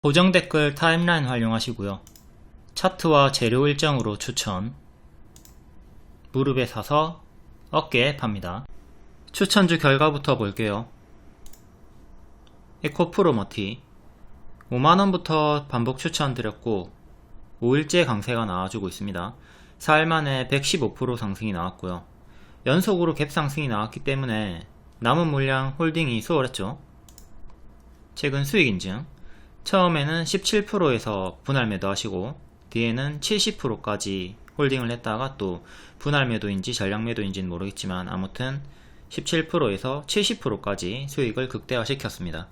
고정 댓글 타임라인 활용하시고요. 차트와 재료 일정으로 추천. 무릎에 사서 어깨에 팝니다. 추천주 결과부터 볼게요. 에코프로 머티 5만원부터 반복 추천드렸고 5일째 강세가 나와주고 있습니다. 4일 만에 115% 상승이 나왔고요. 연속으로 갭 상승이 나왔기 때문에 남은 물량 홀딩이 수월했죠. 최근 수익 인증. 처음에는 17%에서 분할 매도 하시고 뒤에는 70%까지 홀딩을 했다가 또 분할 매도인지 전량 매도인지는 모르겠지만 아무튼 17%에서 70%까지 수익을 극대화 시켰습니다.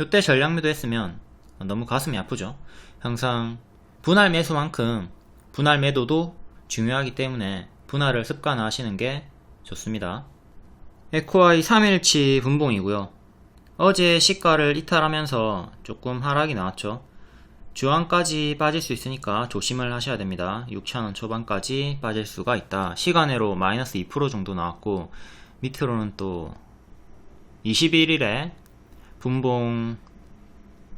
이때 전량 매도 했으면 너무 가슴이 아프죠. 항상 분할 매수만큼 분할 매도도 중요하기 때문에 분할을 습관화 하시는 게 좋습니다. 에코아이 3일치 분봉이고요. 어제 시가를 이탈하면서 조금 하락이 나왔죠. 주황까지 빠질 수 있으니까 조심을 하셔야 됩니다. 6,000원 초반까지 빠질 수가 있다. 시간으로 마이너스 2% 정도 나왔고 밑으로는 또 21일에 분봉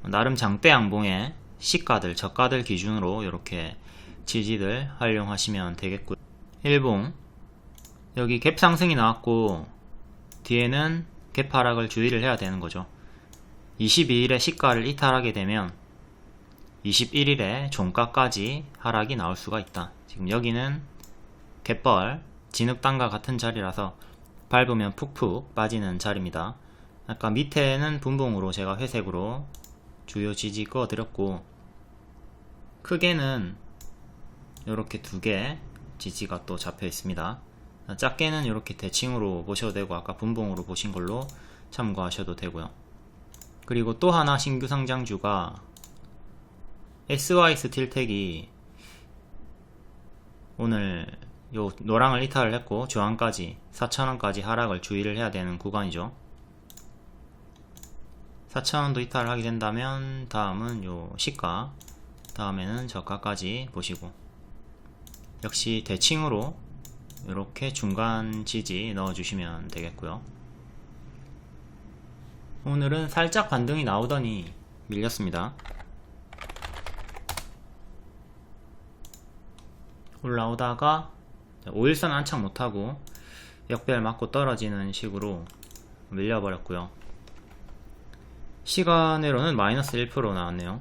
나름 장대 양봉의 시가들 저가들 기준으로 이렇게 지지들 활용하시면 되겠고요. 일봉 여기 갭 상승이 나왔고 뒤에는 갭 하락을 주의를 해야 되는 거죠. 22일에 시가를 이탈하게 되면 21일에 종가까지 하락이 나올 수가 있다. 지금 여기는 갯벌 진흙단과 같은 자리라서 밟으면 푹푹 빠지는 자리입니다. 아까 밑에는 분봉으로 제가 회색으로 주요 지지 그어 드렸고 크게는 이렇게 두 개 지지가 또 잡혀 있습니다. 작게는 이렇게 대칭으로 보셔도 되고 아까 분봉으로 보신 걸로 참고하셔도 되고요. 그리고 또 하나 신규 상장주가 SY 스틸텍이 오늘 요 노랑을 이탈을 했고 저항까지 4,000원까지 하락을 주의를 해야 되는 구간이죠. 4,000원도 이탈을 하게 된다면 다음은 요 시가 다음에는 저가까지 보시고 역시 대칭으로 이렇게 중간 지지 넣어주시면 되겠고요. 오늘은 살짝 반등이 나오더니 밀렸습니다. 올라오다가 5일선 안착 못하고 역배열 맞고 떨어지는 식으로 밀려버렸고요. 시간으로는 마이너스 1% 나왔네요.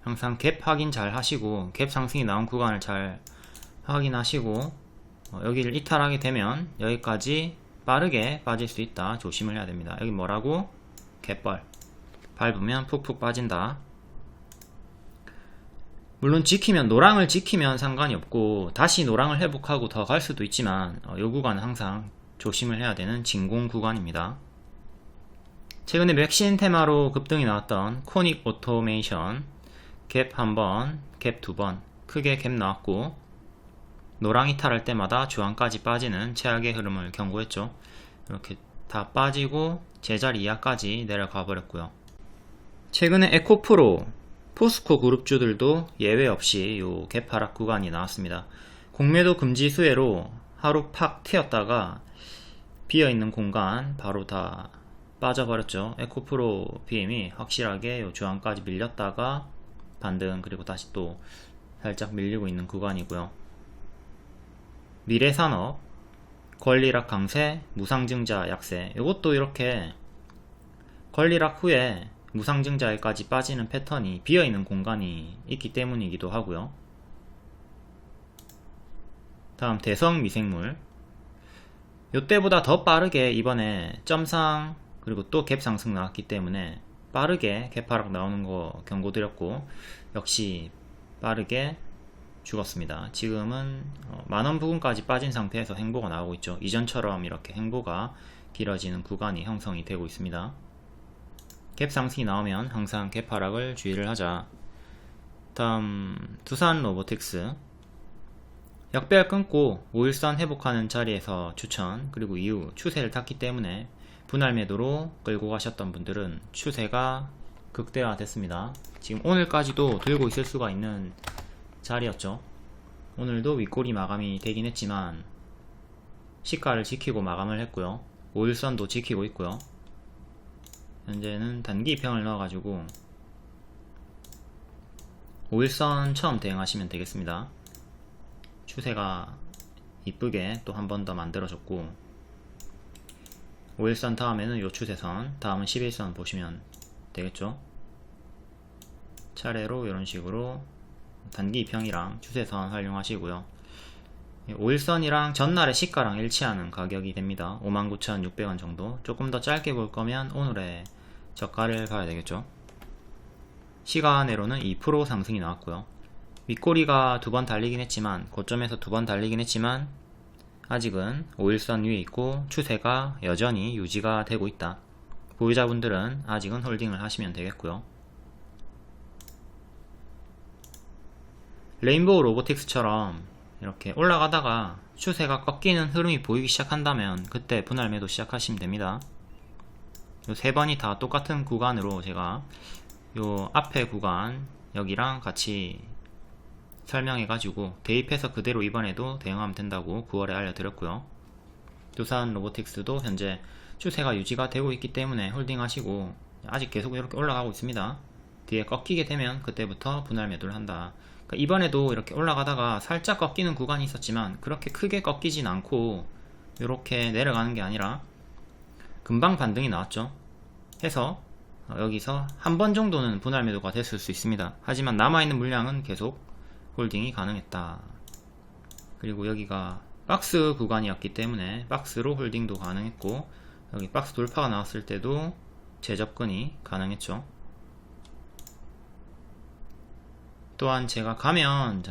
항상 갭 확인 잘 하시고 갭 상승이 나온 구간을 잘 확인하시고 여기를 이탈하게 되면 여기까지 빠르게 빠질 수 있다. 조심을 해야 됩니다. 여기 뭐라고? 갯벌 밟으면 푹푹 빠진다. 물론 지키면 노랑을 지키면 상관이 없고 다시 노랑을 회복하고 더 갈 수도 있지만 이 구간은 항상 조심을 해야 되는 진공 구간입니다. 최근에 맥신 테마로 급등이 나왔던 코닉 오토메이션 갭 한번 갭 두번 크게 갭 나왔고 노랑 이탈할 때마다 주황까지 빠지는 최악의 흐름을 경고했죠. 이렇게 다 빠지고 제자리 이하까지 내려가 버렸고요. 최근에 에코프로, 포스코 그룹주들도 예외 없이 요 갭 하락 구간이 나왔습니다. 공매도 금지 수혜로 하루 팍 튀었다가 비어있는 공간 바로 다 빠져버렸죠. 에코프로 BM이 확실하게 요 주황까지 밀렸다가 반등 그리고 다시 또 살짝 밀리고 있는 구간이고요. 미래산업, 권리락 강세, 무상증자 약세 이것도 이렇게 권리락 후에 무상증자에까지 빠지는 패턴이 비어있는 공간이 있기 때문이기도 하고요. 다음 대성 미생물 이때보다 더 빠르게 이번에 점상 그리고 또 갭 상승 나왔기 때문에 빠르게 갭 하락 나오는 거 경고드렸고 역시 빠르게 죽었습니다. 지금은 만원 부근까지 빠진 상태에서 행보가 나오고 있죠. 이전처럼 이렇게 행보가 길어지는 구간이 형성이 되고 있습니다. 갭 상승이 나오면 항상 갭 하락을 주의를 하자. 다음 두산 로보틱스 역배열 끊고 5일선 회복하는 자리에서 추천 그리고 이후 추세를 탔기 때문에 분할 매도로 끌고 가셨던 분들은 추세가 극대화 됐습니다. 지금 오늘까지도 들고 있을 수가 있는 자리였죠. 오늘도 윗꼬리 마감이 되긴 했지만 시가를 지키고 마감을 했고요. 5일선도 지키고 있고요. 현재는 단기 입형을 넣어가지고 5일선 처음 대응하시면 되겠습니다. 추세가 이쁘게 또 한 번 더 만들어졌고, 5일선 다음에는 요 추세선, 다음은 11선 보시면 되겠죠. 차례로 이런 식으로 단기 이평이랑 추세선 활용하시고요. 5일선이랑 전날의 시가랑 일치하는 가격이 됩니다. 59,600원 정도. 조금 더 짧게 볼 거면 오늘의 저가를 봐야 되겠죠. 시간으로는 2% 상승이 나왔고요. 윗꼬리가 두 번 달리긴 했지만, 고점에서 두 번 달리긴 했지만 아직은 5일선 위에 있고 추세가 여전히 유지가 되고 있다. 보유자분들은 아직은 홀딩을 하시면 되겠고요. 레인보우 로보틱스처럼 이렇게 올라가다가 추세가 꺾이는 흐름이 보이기 시작한다면 그때 분할 매도 시작하시면 됩니다. 요 세 번이 다 똑같은 구간으로 제가 요 앞에 구간 여기랑 같이 설명해 가지고 대입해서 그대로 이번에도 대응하면 된다고 9월에 알려드렸고요. 두산 로보틱스도 현재 추세가 유지가 되고 있기 때문에 홀딩 하시고, 아직 계속 이렇게 올라가고 있습니다. 뒤에 꺾이게 되면 그때부터 분할 매도를 한다. 그러니까 이번에도 이렇게 올라가다가 살짝 꺾이는 구간이 있었지만 그렇게 크게 꺾이진 않고 이렇게 내려가는 게 아니라 금방 반등이 나왔죠. 해서 여기서 한 번 정도는 분할 매도가 됐을 수 있습니다. 하지만 남아있는 물량은 계속 홀딩이 가능했다. 그리고 여기가 박스 구간이었기 때문에 박스로 홀딩도 가능했고, 여기 박스 돌파가 나왔을 때도 재접근이 가능했죠. 또한 제가 가면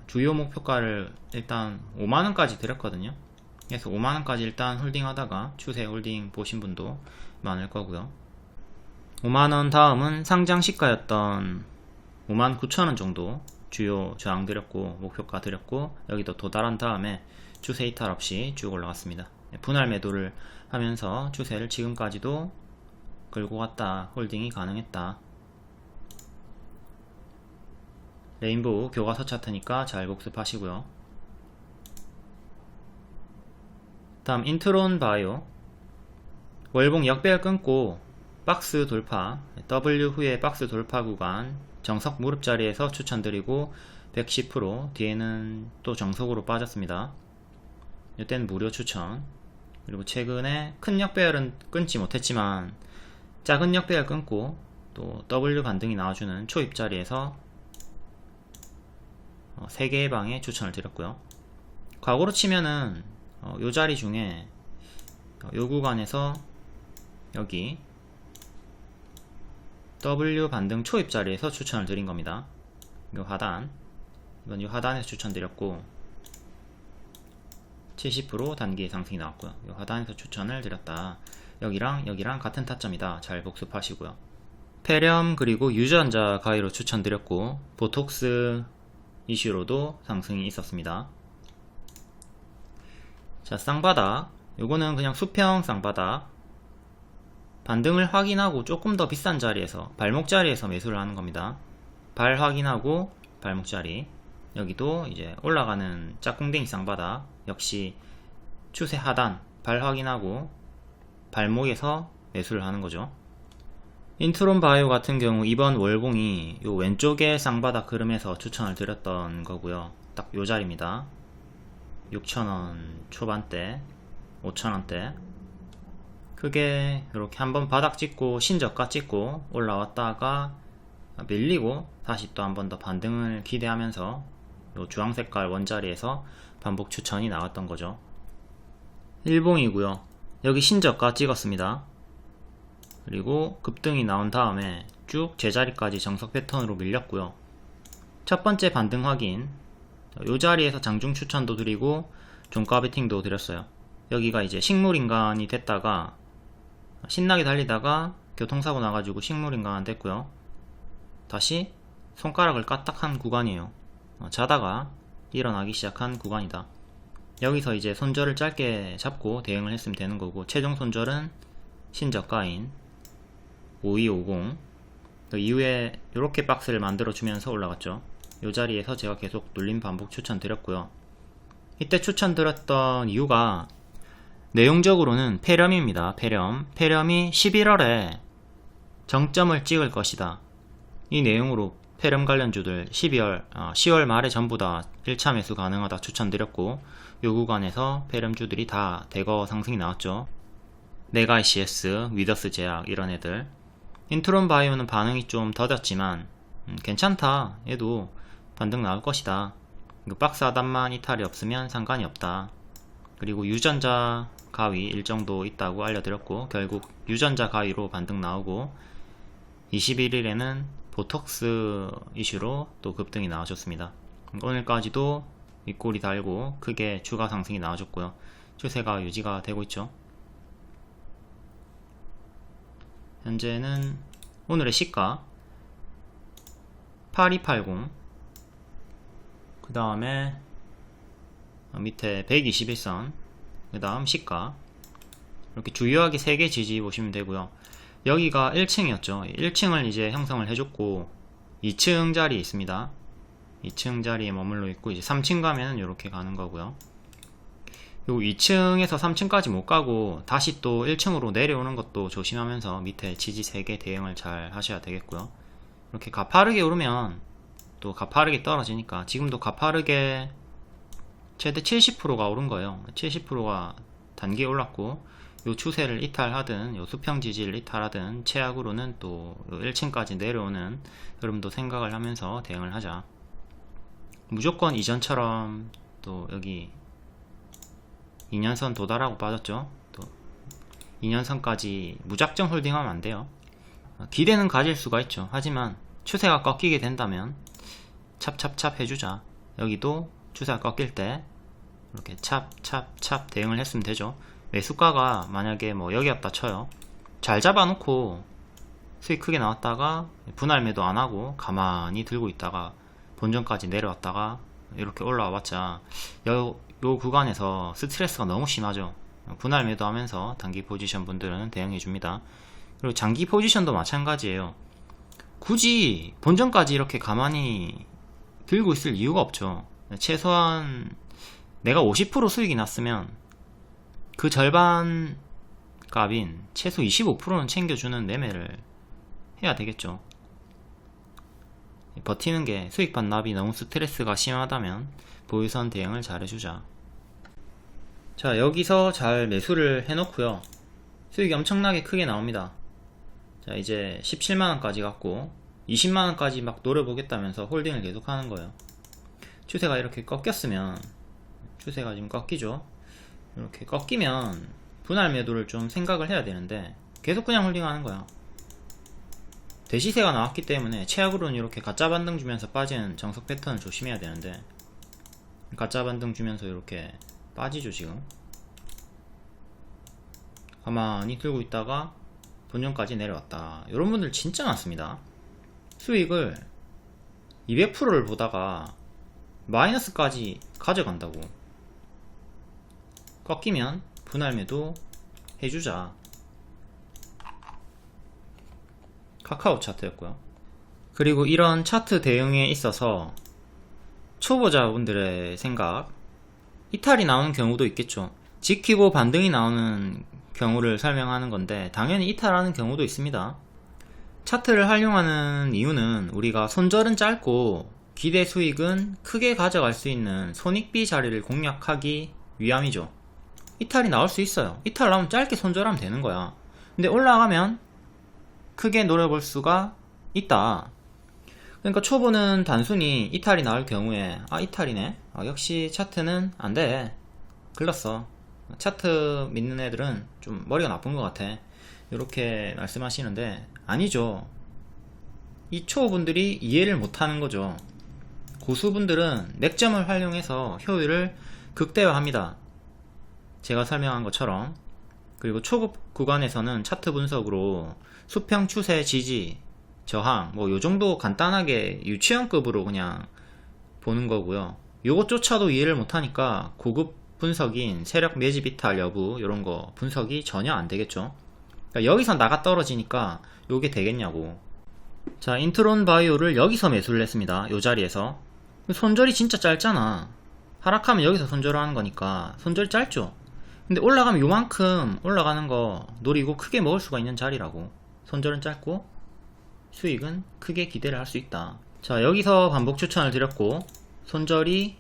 주요 목표가를 일단 5만원까지 드렸거든요. 그래서 5만원까지 일단 홀딩 하다가 추세 홀딩 보신 분도 많을 거고요. 5만원 다음은 상장 시가였던 59,000원 정도 주요 저항 드렸고 목표가 드렸고, 여기도 도달한 다음에 추세 이탈 없이 쭉 올라갔습니다. 분할 매도를 하면서 추세를 지금까지도 끌고 갔다. 홀딩이 가능했다. 레인보우 교과서 차트니까 잘 복습하시고요. 다음 인트론 바이오, 월봉 역배열 끊고 박스 돌파, W 후에 박스 돌파 구간 정석 무릎 자리에서 추천드리고 110%, 뒤에는 또 정석으로 빠졌습니다. 이때는 무료 추천. 그리고 최근에 큰 역배열은 끊지 못했지만 작은 역배열 끊고 또 W 반등이 나와주는 초입 자리에서 3개의 방에 추천을 드렸고요. 과거로 치면은 요 자리 중에 요 구간에서 여기 W 반등 초입 자리에서 추천을 드린 겁니다. 요 하단, 이건 요 하단에서 추천드렸고 70% 단기 상승이 나왔고요. 요 하단에서 추천을 드렸다. 여기랑 여기랑 같은 타점이다. 잘 복습하시고요. 페렴 그리고 유전자 가위로 추천드렸고 보톡스 이슈로도 상승이 있었습니다. 자, 쌍바닥, 요거는 그냥 수평 쌍바닥, 반등을 확인하고 조금 더 비싼 자리에서 발목 자리에서 매수를 하는 겁니다. 발 확인하고 발목 자리, 여기도 이제 올라가는 짝꿍댕이 쌍바닥, 역시 추세 하단 발 확인하고 발목에서 매수를 하는 거죠. 인트론 바이오 같은 경우 이번 월봉이 요 왼쪽에 쌍바닥 흐름에서 추천을 드렸던 거고요. 딱 요 자리입니다. 6,000원 초반대, 5,000원대. 크게 이렇게 한번 바닥 찍고 신저가 찍고 올라왔다가 밀리고 다시 또 한 번 더 반등을 기대하면서 요 주황색깔 원자리에서 반복 추천이 나왔던 거죠. 일봉이고요. 여기 신저가 찍었습니다. 그리고 급등이 나온 다음에 쭉 제자리까지 정석 패턴으로 밀렸고요. 첫 번째 반등 확인, 요 자리에서 장중 추천도 드리고 종가 베팅도 드렸어요. 여기가 이제 식물인간이 됐다가 신나게 달리다가 교통사고 나가지고 식물인간 됐고요. 다시 손가락을 까딱한 구간이에요. 자다가 일어나기 시작한 구간이다. 여기서 이제 손절을 짧게 잡고 대응을 했으면 되는 거고, 최종 손절은 신저가인 5250, 그 이후에 이렇게 박스를 만들어 주면서 올라갔죠. 이 자리에서 제가 계속 눌림 반복 추천 드렸고요. 이때 추천 드렸던 이유가 내용적으로는 페렴입니다. 페렴이 11월에 정점을 찍을 것이다, 이 내용으로 페름 관련주들 10월 말에 전부 다 1차 매수 가능하다 추천드렸고, 요 구간에서 페름주들이 다 대거 상승이 나왔죠. 메가ICS, 위더스 제약 이런 애들. 인트론 바이오는 반응이 좀 더뎠지만 괜찮다. 얘도 반등 나올 것이다. 박스 하단만 이탈이 없으면 상관이 없다. 그리고 유전자 가위 일정도 있다고 알려드렸고, 결국 유전자 가위로 반등 나오고, 21일에는 보톡스 이슈로 또 급등이 나와줬습니다. 오늘까지도 윗꼬리 달고 크게 추가 상승이 나와줬고요. 추세가 유지가 되고 있죠. 현재는 오늘의 시가 8280, 그 다음에 밑에 121선, 그 다음 시가, 이렇게 주요하게 3개 지지 보시면 되고요. 여기가 1층이었죠 1층을 이제 형성을 해줬고, 2층 자리에 있습니다. 2층 자리에 머물러 있고, 이제 3층 가면은 이렇게 가는 거고요. 요 2층에서 3층까지 못 가고 다시 또 1층으로 내려오는 것도 조심하면서 밑에 지지 3개 대응을 잘 하셔야 되겠고요. 이렇게 가파르게 오르면 또 가파르게 떨어지니까, 지금도 가파르게 최대 70%가 오른 거예요. 70%가 단기에 올랐고, 요 추세를 이탈하든 요 수평 지지를 이탈하든 최악으로는 또 1층까지 내려오는 흐름도 생각을 하면서 대응을 하자. 무조건 이전처럼 또 여기 2년선 도달하고 빠졌죠. 또 2년선까지 무작정 홀딩하면 안 돼요. 기대는 가질 수가 있죠. 하지만 추세가 꺾이게 된다면 찹찹찹 해주자. 여기도 추세가 꺾일 때 이렇게 찹찹찹 대응을 했으면 되죠. 매수가가 만약에 뭐 여기였다 쳐요. 잘 잡아놓고 수익 크게 나왔다가 분할 매도 안하고 가만히 들고 있다가 본전까지 내려왔다가 이렇게 올라와 봤자 요 구간에서 스트레스가 너무 심하죠. 분할 매도 하면서 단기 포지션 분들은 대응해 줍니다. 그리고 장기 포지션도 마찬가지예요. 굳이 본전까지 이렇게 가만히 들고 있을 이유가 없죠. 최소한 내가 50% 수익이 났으면 그 절반 값인 최소 25%는 챙겨주는 매매를 해야 되겠죠. 버티는 게, 수익 반납이 너무 스트레스가 심하다면 보유선 대응을 잘 해주자. 자, 여기서 잘 매수를 해놓고요. 수익이 엄청나게 크게 나옵니다. 자, 이제 17만원까지 갔고 20만원까지 막 노려보겠다면서 홀딩을 계속 하는 거예요. 추세가 이렇게 꺾였으면, 추세가 지금 꺾이죠. 이렇게 꺾이면 분할 매도를 좀 생각을 해야 되는데 계속 그냥 홀딩하는 거야. 대시세가 나왔기 때문에 최악으로는 이렇게 가짜 반등 주면서 빠지는 정석 패턴을 조심해야 되는데, 가짜 반등 주면서 이렇게 빠지죠. 지금 가만히 들고 있다가 본전까지 내려왔다. 이런 분들 진짜 많습니다. 수익을 200%를 보다가 마이너스까지 가져간다고. 꺾이면 분할 매도 해주자. 카카오 차트였고요. 그리고 이런 차트 대응에 있어서 초보자분들의 생각, 이탈이 나오는 경우도 있겠죠. 지키고 반등이 나오는 경우를 설명하는 건데, 당연히 이탈하는 경우도 있습니다. 차트를 활용하는 이유는 우리가 손절은 짧고 기대 수익은 크게 가져갈 수 있는 손익비 자리를 공략하기 위함이죠. 이탈이 나올 수 있어요. 이탈 나오면 짧게 손절하면 되는 거야. 근데 올라가면 크게 노려볼 수가 있다. 그러니까 초보는 단순히 이탈이 나올 경우에 이탈이네, 역시 차트는 안돼, 글렀어, 차트 믿는 애들은 좀 머리가 나쁜 것 같아, 이렇게 말씀하시는데 아니죠. 이 초보분들이 이해를 못하는 거죠. 고수분들은 맥점을 활용해서 효율을 극대화합니다. 제가 설명한 것처럼. 그리고 초급 구간에서는 차트 분석으로 수평 추세 지지 저항 뭐 요정도 간단하게 유치원급으로 그냥 보는 거고요. 요것조차도 이해를 못하니까 고급 분석인 세력 매집 이탈 여부 요런거 분석이 전혀 안되겠죠. 그러니까 여기서 나가 떨어지니까 요게 되겠냐고. 자, 인트론 바이오를 여기서 매수를 했습니다. 요 자리에서. 손절이 진짜 짧잖아. 하락하면 여기서 손절을 하는 거니까 손절이 짧죠. 근데 올라가면 요만큼 올라가는 거 노리고 크게 먹을 수가 있는 자리라고. 손절은 짧고 수익은 크게 기대를 할 수 있다. 자, 여기서 반복 추천을 드렸고, 손절이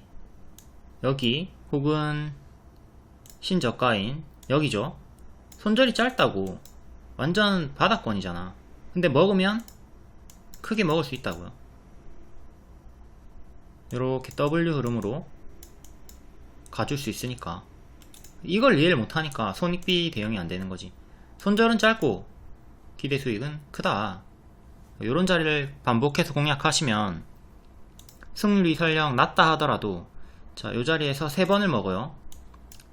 여기 혹은 신저가인 여기죠. 손절이 짧다고. 완전 바닥권이잖아. 근데 먹으면 크게 먹을 수 있다고요. 이렇게 W 흐름으로 가줄 수 있으니까. 이걸 이해를 못하니까 손익비 대응이 안 되는 거지. 손절은 짧고 기대 수익은 크다. 이런 자리를 반복해서 공략하시면 승률이 설령 낮다 하더라도, 자, 이 자리에서 3번을 먹어요.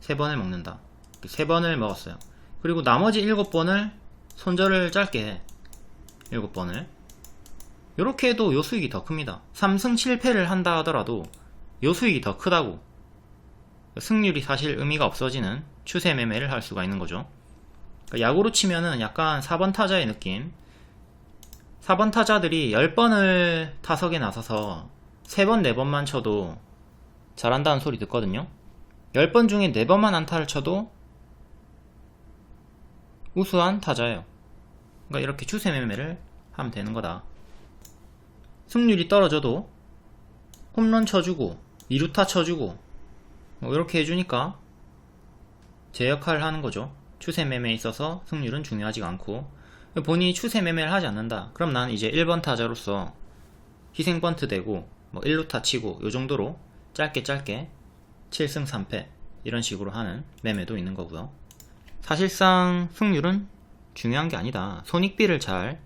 3번을 먹는다. 3번을 먹었어요. 그리고 나머지 7번을 손절을 짧게 해. 7번을. 요렇게 해도 요 수익이 더 큽니다. 3승 7패를 한다 하더라도 요 수익이 더 크다고. 승률이 사실 의미가 없어지는 추세 매매를 할 수가 있는 거죠. 그러니까 야구로 치면은 약간 4번 타자의 느낌. 4번 타자들이 10번을 타석에 나서서 3번, 4번만 쳐도 잘한다는 소리 듣거든요. 10번 중에 4번만 안타를 쳐도 우수한 타자예요. 그러니까 이렇게 추세 매매를 하면 되는 거다. 승률이 떨어져도 홈런 쳐주고 2루타 쳐주고 뭐 이렇게 해주니까 제 역할을 하는 거죠. 추세 매매에 있어서 승률은 중요하지가 않고, 본인이 추세 매매를 하지 않는다. 그럼 나는 이제 1번 타자로서 희생 번트 되고 뭐 1루타 치고 요 정도로 짧게 7승 3패 이런 식으로 하는 매매도 있는 거고요. 사실상 승률은 중요한 게 아니다. 손익비를 잘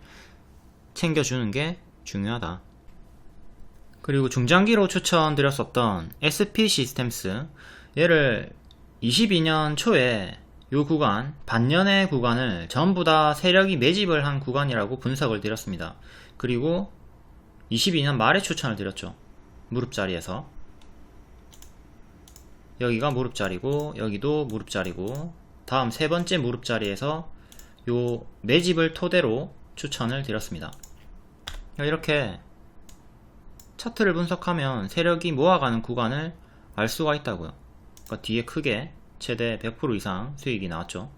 챙겨주는 게 중요하다. 그리고 중장기로 추천드렸었던 SP 시스템스, 얘를 22년 초에 요 구간, 반년의 구간을 전부 다 세력이 매집을 한 구간이라고 분석을 드렸습니다. 그리고 22년 말에 추천을 드렸죠. 무릎자리에서. 여기가 무릎자리고 여기도 무릎자리고 다음 세 번째 무릎자리에서 요 매집을 토대로 추천을 드렸습니다. 이렇게 차트를 분석하면 세력이 모아가는 구간을 알 수가 있다고요. 그러니까 뒤에 크게 최대 100% 이상 수익이 나왔죠.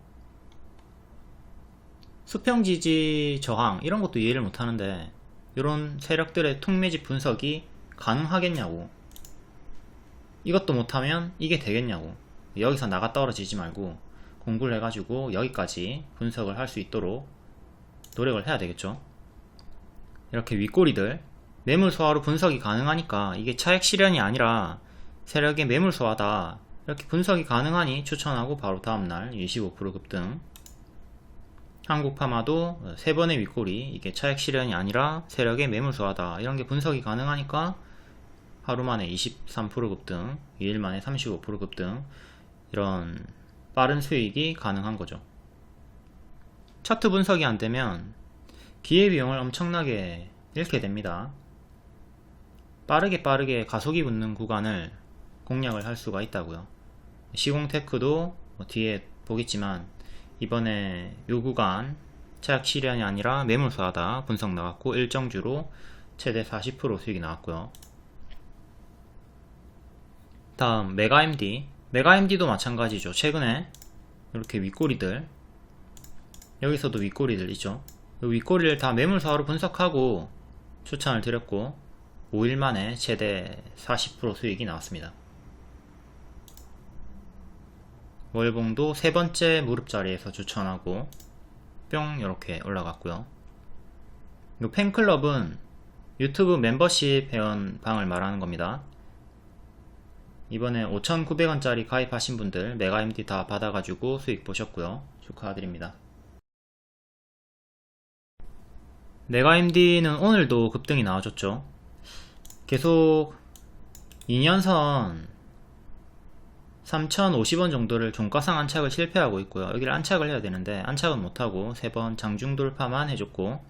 수평지지 저항 이런 것도 이해를 못하는데 이런 세력들의 퉁매집 분석이 가능하겠냐고. 이것도 못하면 이게 되겠냐고. 여기서 나가 떨어지지 말고 공부를 해가지고 여기까지 분석을 할 수 있도록 노력을 해야 되겠죠. 이렇게 윗꼬리들 매물 소화로 분석이 가능하니까 이게 차익 실현이 아니라 세력의 매물 소화다, 이렇게 분석이 가능하니 추천하고 바로 다음날 25% 급등. 한국파마도 3번의 윗꼬리, 이게 차익 실현이 아니라 세력의 매물 소화다, 이런게 분석이 가능하니까 하루 만에 23% 급등, 2일 만에 35% 급등, 이런 빠른 수익이 가능한 거죠. 차트 분석이 안되면 기회비용을 엄청나게 잃게 됩니다. 빠르게 가속이 붙는 구간을 공략을 할 수가 있다고요. 시공테크도 뒤에 보겠지만 이번에 요 구간 차익 실현이 아니라 매물 소화다 분석 나왔고 일정주로 최대 40% 수익이 나왔고요. 다음 메가MD도 마찬가지죠. 최근에 이렇게 윗꼬리들, 여기서도 윗꼬리들 있죠. 이 윗꼬리를 다 매물 소화로 분석하고 추천을 드렸고 5일 만에 최대 40% 수익이 나왔습니다. 월봉도 세 번째 무릎자리에서 추천하고 뿅 이렇게 올라갔고요. 이 팬클럽은 유튜브 멤버십 회원방을 말하는 겁니다. 이번에 5,900원짜리 가입하신 분들 메가MD 다 받아가지고 수익 보셨고요. 축하드립니다. 메가MD는 오늘도 급등이 나와줬죠. 계속 2년선 3,050원 정도를 종가상 안착을 실패하고 있고요. 여기를 안착을 해야 되는데 안착은 못하고 3번 장중 돌파만 해줬고,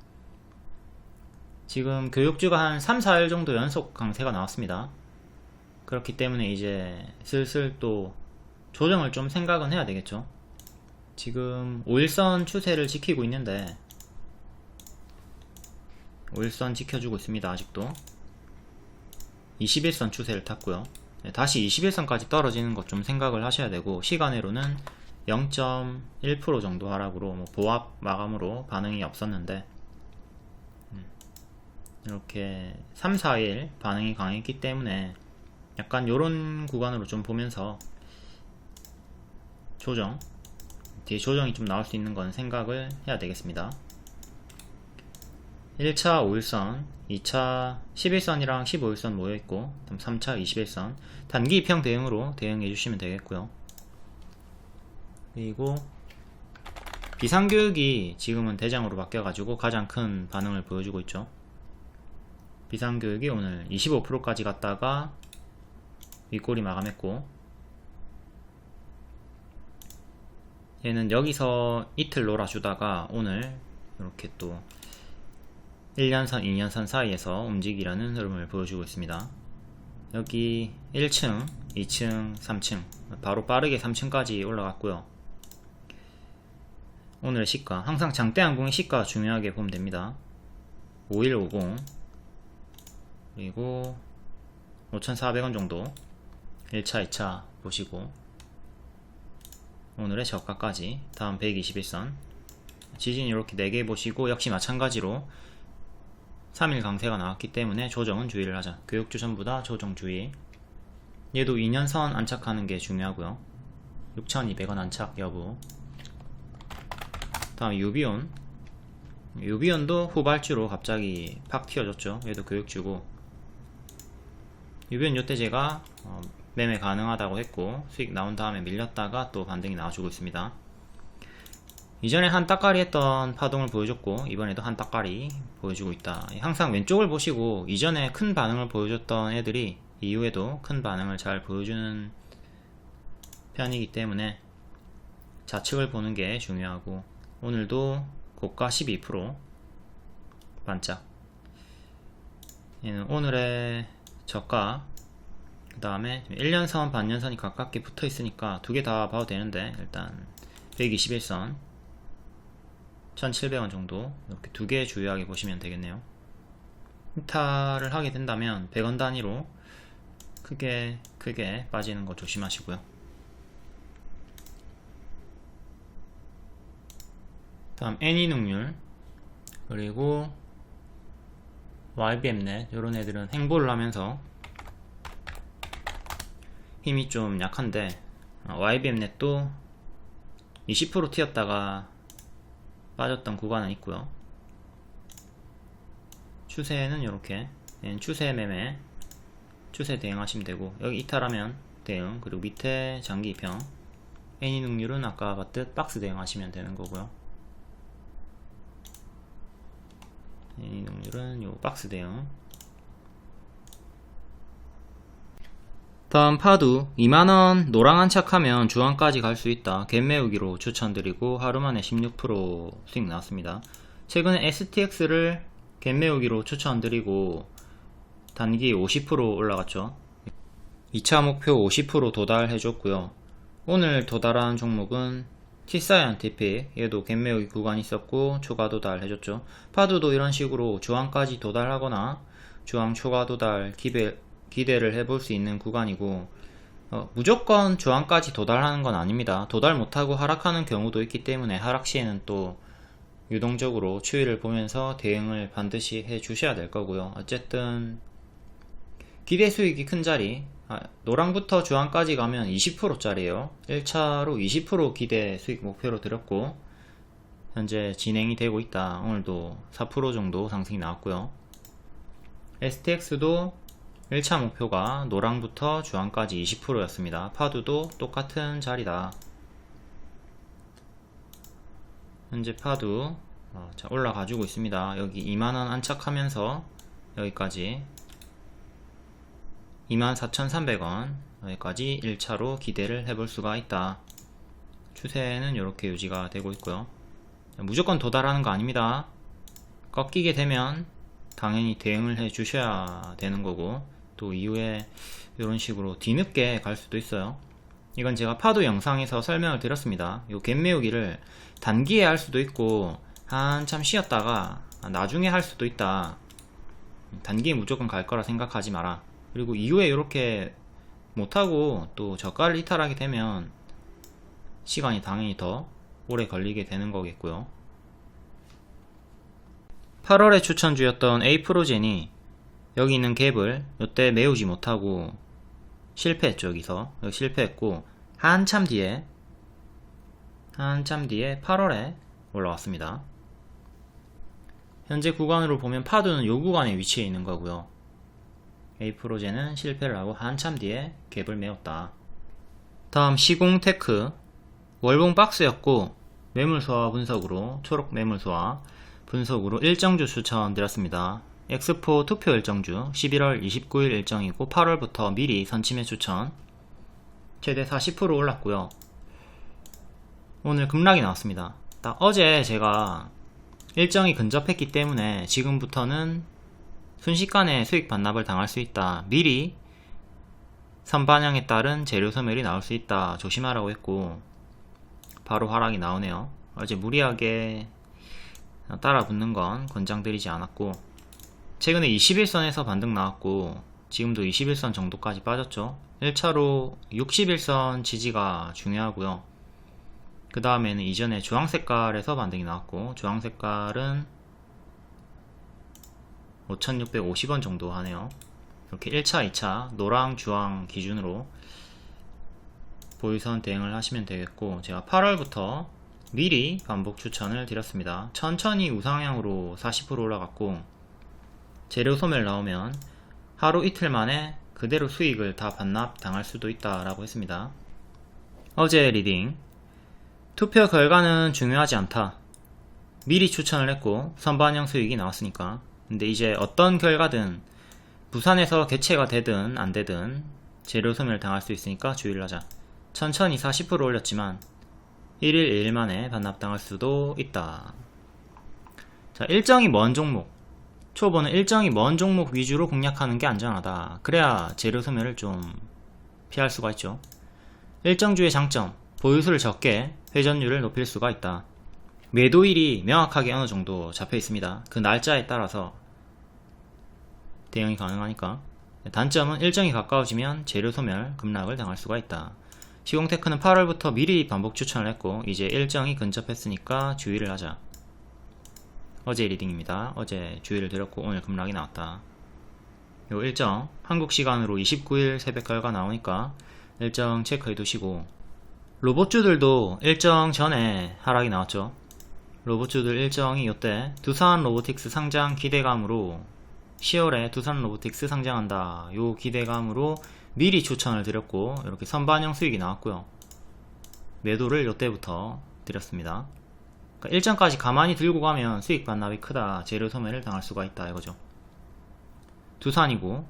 지금 교육주가 한 3, 4일 정도 연속 강세가 나왔습니다. 그렇기 때문에 이제 슬슬 또 조정을 좀 생각은 해야 되겠죠. 지금 5일선 추세를 지키고 있는데 5일선 지켜주고 있습니다. 아직도 21선 추세를 탔고요. 다시 21선까지 떨어지는 것 좀 생각을 하셔야 되고, 시간으로는 0.1% 정도 하락으로 보합 마감으로 반응이 없었는데 이렇게 3, 4일 반응이 강했기 때문에 약간 요런 구간으로 좀 보면서 뒤에 조정이 좀 나올 수 있는 건 생각을 해야 되겠습니다. 1차 5일선, 2차 11선이랑 15일선 모여있고 3차 21선 단기 입형 대응으로 대응해 주시면 되겠고요. 그리고 비상교육이 지금은 대장으로 바뀌어가지고 가장 큰 반응을 보여주고 있죠. 비상교육이 오늘 25%까지 갔다가 윗골이 마감했고, 얘는 여기서 이틀 놀아주다가 오늘 이렇게 또 1년선, 2년선 사이에서 움직이라는 흐름을 보여주고 있습니다. 여기 1층, 2층, 3층 바로 빠르게 3층까지 올라갔고요. 오늘 시가, 항상 장대항공의 시가 중요하게 보면 됩니다. 5150 그리고 5,400원 정도 1차, 2차 보시고 오늘의 저가까지 다음 121선 지진 이렇게 4개 보시고 역시 마찬가지로 3일 강세가 나왔기 때문에 조정은 주의를 하자. 교육주 전부 다 조정 주의. 얘도 2년선 안착하는 게 중요하고요. 6,200원 안착 여부. 다음 유비온도 후발주로 갑자기 팍 튀어졌죠. 얘도 교육주고, 유비온 요때 제가 매매 가능하다고 했고 수익 나온 다음에 밀렸다가 또 반등이 나와주고 있습니다. 이전에 한 따까리 했던 파동을 보여줬고 이번에도 한 따까리 보여주고 있다. 항상 왼쪽을 보시고 이전에 큰 반응을 보여줬던 애들이 이후에도 큰 반응을 잘 보여주는 편이기 때문에 좌측을 보는 게 중요하고, 오늘도 고가 12% 반짝. 얘는 오늘의 저가, 그 다음에 1년선 반년선이 가깝게 붙어 있으니까 두 개 다 봐도 되는데 일단 121선 1,700원 정도 이렇게 두 개 주요하게 보시면 되겠네요. 이탈을 하게 된다면 100원 단위로 크게 빠지는 거 조심하시고요. 다음 애니능률 그리고 YBM넷 이런 애들은 행보를 하면서 힘이 좀 약한데 YBM넷도 20% 튀었다가 빠졌던 구간은 있고요. 추세는 이렇게 추세 매매, 추세 대응하시면 되고, 여기 이탈하면 대응, 그리고 밑에 장기 입형, 애니능률은 아까 봤듯 박스 대응하시면 되는 거고요. 애니능률은 요 박스 대응. 다음 파두 2만원 노랑 안착하면 주황까지 갈 수 있다. 갭 메우기로 추천드리고 하루만에 16% 수익 나왔습니다. 최근에 STX를 갭 메우기로 추천드리고 단기 50% 올라갔죠. 2차 목표 50% 도달해줬고요. 오늘 도달한 종목은 T사이언티픽, 얘도 갭 메우기 구간이 있었고 초과 도달 해줬죠. 파두도 이런 식으로 주황까지 도달하거나 주황 초과 도달 기대를 해볼 수 있는 구간이고, 무조건 주황까지 도달하는 건 아닙니다. 도달 못하고 하락하는 경우도 있기 때문에 하락 시에는 또 유동적으로 추이를 보면서 대응을 반드시 해 주셔야 될 거고요. 어쨌든 기대 수익이 큰 자리, 노랑부터 주황까지 가면 20%짜리에요 1차로 20% 기대 수익 목표로 드렸고 현재 진행이 되고 있다. 오늘도 4% 정도 상승이 나왔고요. STX도 1차 목표가 노랑부터 주황까지 20%였습니다. 파두도 똑같은 자리다. 현재 파두 올라가지고 있습니다. 여기 2만원 안착하면서 여기까지 24,300원 여기까지 1차로 기대를 해볼 수가 있다. 추세는 이렇게 유지가 되고 있고요. 무조건 도달하는 거 아닙니다. 꺾이게 되면 당연히 대응을 해 주셔야 되는 거고, 또 이후에 이런 식으로 뒤늦게 갈 수도 있어요. 이건 제가 파도 영상에서 설명을 드렸습니다. 요 갭 메우기를 단기에 할 수도 있고 한참 쉬었다가 나중에 할 수도 있다. 단기에 무조건 갈 거라 생각하지 마라. 그리고 이후에 이렇게 못하고 또 저가를 이탈하게 되면 시간이 당연히 더 오래 걸리게 되는 거겠고요. 8월에 추천주였던 A프로젠이 여기 있는 갭을 이때 메우지 못하고 실패했죠. 여기 실패했고 한참 뒤에 8월에 올라왔습니다. 현재 구간으로 보면 파도는 요 구간에 위치해 있는 거고요. A프로젠은 실패를 하고 한참 뒤에 갭을 메웠다. 다음 시공테크 월봉 박스였고 매물소화 분석으로 초록 매물소화 분석으로 일정주 추천드렸습니다. 엑스포 투표 일정주 11월 29일 일정이고 8월부터 미리 선침해 추천 최대 40% 올랐고요. 오늘 급락이 나왔습니다. 딱 어제 제가 일정이 근접했기 때문에 지금부터는 순식간에 수익 반납을 당할 수 있다. 미리 선반영에 따른 재료 소멸이 나올 수 있다. 조심하라고 했고 바로 하락이 나오네요. 어제 무리하게 따라 붙는 건 권장드리지 않았고 최근에 21선에서 반등 나왔고 지금도 21선 정도까지 빠졌죠. 1차로 61선 지지가 중요하고요. 그 다음에는 이전에 주황색깔에서 반등이 나왔고 주황색깔은 5650원 정도 하네요. 이렇게 1차, 2차 노랑, 주황 기준으로 보유선 대응을 하시면 되겠고 제가 8월부터 미리 반복 추천을 드렸습니다. 천천히 우상향으로 40% 올라갔고 재료 소멸 나오면 하루 이틀 만에 그대로 수익을 다 반납 당할 수도 있다 라고 했습니다. 어제 리딩 투표 결과는 중요하지 않다. 미리 추천을 했고 선반영 수익이 나왔으니까. 근데 이제 어떤 결과든 부산에서 개최가 되든 안 되든 재료 소멸 당할 수 있으니까 주의를 하자. 천천히 40% 올렸지만 1일 2일 만에 반납당할 수도 있다. 자, 일정이 먼 종목 초보는 일정이 먼 종목 위주로 공략하는 게 안전하다. 그래야 재료 소멸을 좀 피할 수가 있죠. 일정주의 장점 보유수를 적게 회전율을 높일 수가 있다. 매도일이 명확하게 어느 정도 잡혀 있습니다. 그 날짜에 따라서 대응이 가능하니까. 단점은 일정이 가까워지면 재료 소멸 급락을 당할 수가 있다. 시공테크는 8월부터 미리 반복 추천을 했고 이제 일정이 근접했으니까 주의를 하자. 어제 리딩입니다. 어제 주의를 드렸고 오늘 급락이 나왔다. 요 일정 한국 시간으로 29일 새벽 결과 나오니까 일정 체크해 두시고 로봇주들도 일정 전에 하락이 나왔죠. 로봇주들 일정이 요때 두산 로보틱스 상장 기대감으로 10월에 두산 로보틱스 상장한다. 요 기대감으로 미리 추천을 드렸고 이렇게 선반영 수익이 나왔고요. 매도를 요때부터 드렸습니다. 그러니까 일정까지 가만히 들고 가면 수익 반납이 크다. 재료 소멸을 당할 수가 있다 이거죠. 두산이고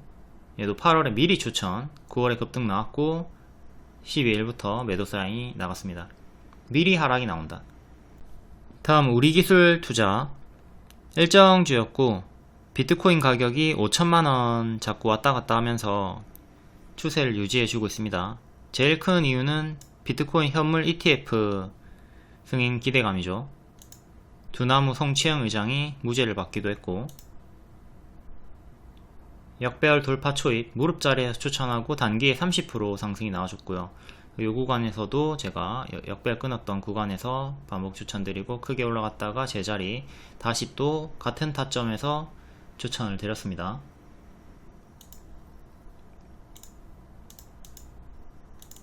얘도 8월에 미리 추천 9월에 급등 나왔고 12일부터 매도 사인이 나갔습니다. 미리 하락이 나온다. 다음 우리기술 투자 일정주였고 비트코인 가격이 5천만원 자꾸 왔다갔다 하면서 추세를 유지해주고 있습니다. 제일 큰 이유는 비트코인 현물 ETF 승인 기대감이죠. 두나무 송치영 의장이 무죄를 받기도 했고 역배열 돌파 초입 무릎자리에서 추천하고 단기에 30% 상승이 나와줬고요. 이 구간에서도 제가 역배열 끊었던 구간에서 반복 추천드리고 크게 올라갔다가 제자리 다시 또 같은 타점에서 추천을 드렸습니다.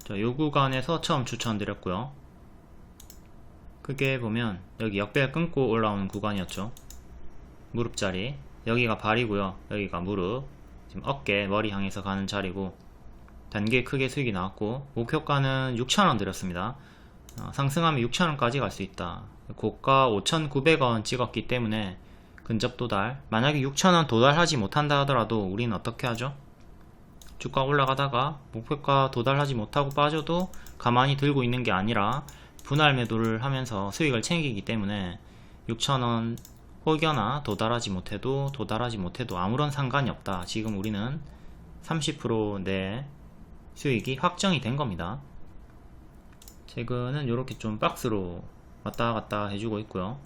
자, 이 구간에서 처음 추천드렸고요. 크게 보면 여기 역배열 끊고 올라오는 구간이었죠. 무릎자리 여기가 발이고요. 여기가 무릎 지금 어깨 머리 향해서 가는 자리고 단기에 크게 수익이 나왔고 목표가는 6,000원 드렸습니다. 상승하면 6,000원까지 갈 수 있다. 고가 5,900원 찍었기 때문에 근접 도달 만약에 6,000원 도달하지 못한다 하더라도 우리는 어떻게 하죠? 주가 올라가다가 목표가 도달하지 못하고 빠져도 가만히 들고 있는 게 아니라 분할 매도를 하면서 수익을 챙기기 때문에 6,000원 혹여나 도달하지 못해도 아무런 상관이 없다. 지금 우리는 30% 내 수익이 확정이 된 겁니다. 최근은 이렇게 좀 박스로 왔다 갔다 해주고 있고요.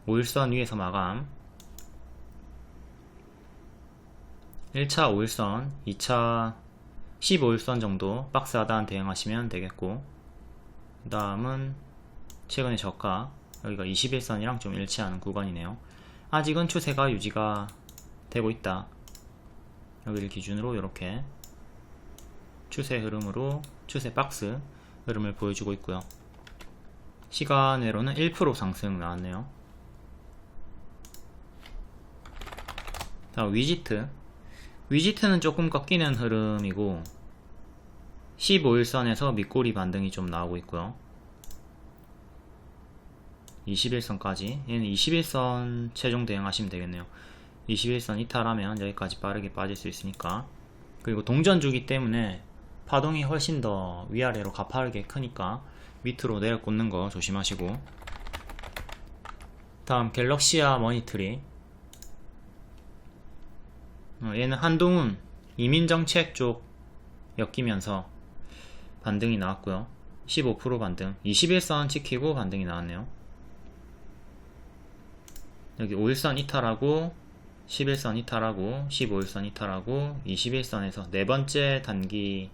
5일선 위에서 마감 1차 5일선 2차 15일선 정도 박스 하단 대응하시면 되겠고 그 다음은 최근의 저가 여기가 21선이랑 좀 일치하는 구간이네요. 아직은 추세가 유지가 되고 있다. 여기를 기준으로 이렇게 추세 흐름으로 추세 박스 흐름을 보여주고 있고요. 시간외로는 1% 상승 나왔네요. 다음 위지트는 조금 꺾이는 흐름이고 15일선에서 밑꼬리 반등이 좀 나오고 있고요. 21선까지 얘는 21선 최종 대응하시면 되겠네요. 21선 이탈하면 여기까지 빠르게 빠질 수 있으니까. 그리고 동전주기 때문에 파동이 훨씬 더 위아래로 가파르게 크니까 밑으로 내려 꽂는 거 조심하시고. 다음 갤럭시아 머니트리. 얘는 한동훈 이민정책 쪽 엮이면서 반등이 나왔고요. 15% 반등, 21선 지키고 반등이 나왔네요. 여기 5일선 이탈하고 11선 이탈하고 15일선 이탈하고 21선에서 네번째 단기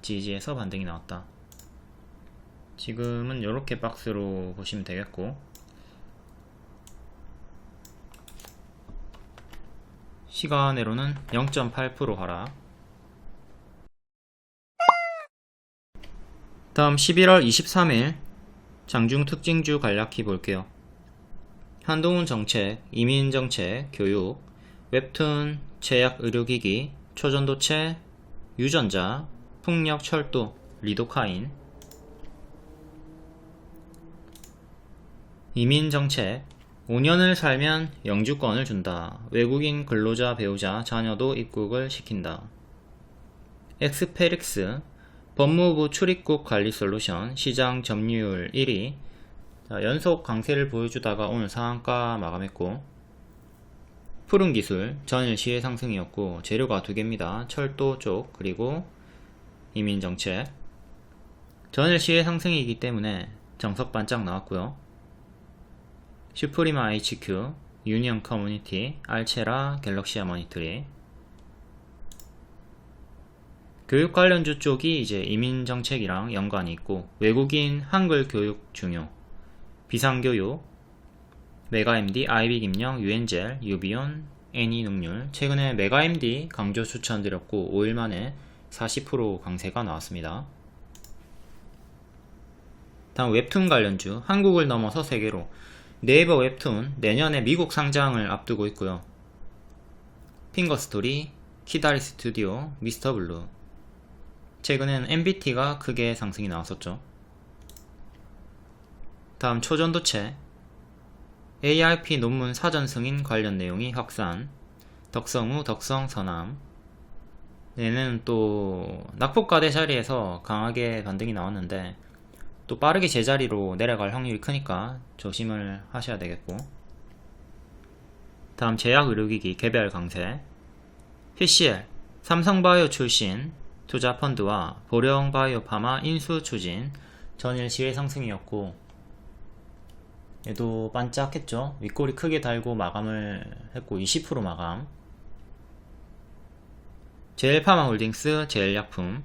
지지에서 반등이 나왔다. 지금은 이렇게 박스로 보시면 되겠고, 시간외로는 0.8% 하락. 다음 11월 23일 장중 특징주 간략히 볼게요. 한동훈 정책, 이민 정책, 교육, 웹툰, 제약 의료기기, 초전도체, 유전자, 풍력, 철도, 리도카인. 이민 정책, 5년을 살면 영주권을 준다. 외국인 근로자, 배우자, 자녀도 입국을 시킨다. 엑스페릭스, 법무부 출입국 관리 솔루션, 시장 점유율 1위. 연속 강세를 보여주다가 오늘 상한가 마감했고, 푸른기술, 전일 시의 상승이었고, 재료가 두 개입니다. 철도 쪽, 그리고 이민정책. 전일 시의 상승이기 때문에 정석 반짝 나왔고요. 슈프리마 HQ, 유니언 커뮤니티, 알체라, 갤럭시아 머니터리. 교육 관련주 쪽이 이제 이민정책이랑 연관이 있고, 외국인 한글 교육 중요, 비상교육, 메가MD, 아이비김영, 유엔젤, 유비온, 애니능률. 최근에 메가MD 강조 추천드렸고 5일 만에 40% 강세가 나왔습니다. 다음 웹툰 관련주, 한국을 넘어서 세계로. 네이버 웹툰 내년에 미국 상장을 앞두고 있고요. 핑거스토리, 키다리 스튜디오, 미스터블루. 최근엔 MBT가 크게 상승이 나왔었죠. 다음 초전도체, ARP 논문 사전 승인 관련 내용이 확산. 덕성우, 덕성서남. 얘는 또 낙폭과대 자리에서 강하게 반등이 나왔는데 또 빠르게 제자리로 내려갈 확률이 크니까 조심을 하셔야 되겠고. 다음 제약의료기기 개별 강세. PCL, 삼성바이오 출신 투자펀드와 보령바이오파마 인수 추진. 전일 시의 상승이었고, 얘도 반짝했죠. 윗꼬리 크게 달고 마감을 했고 20% 마감. 제일파마홀딩스, 제일약품.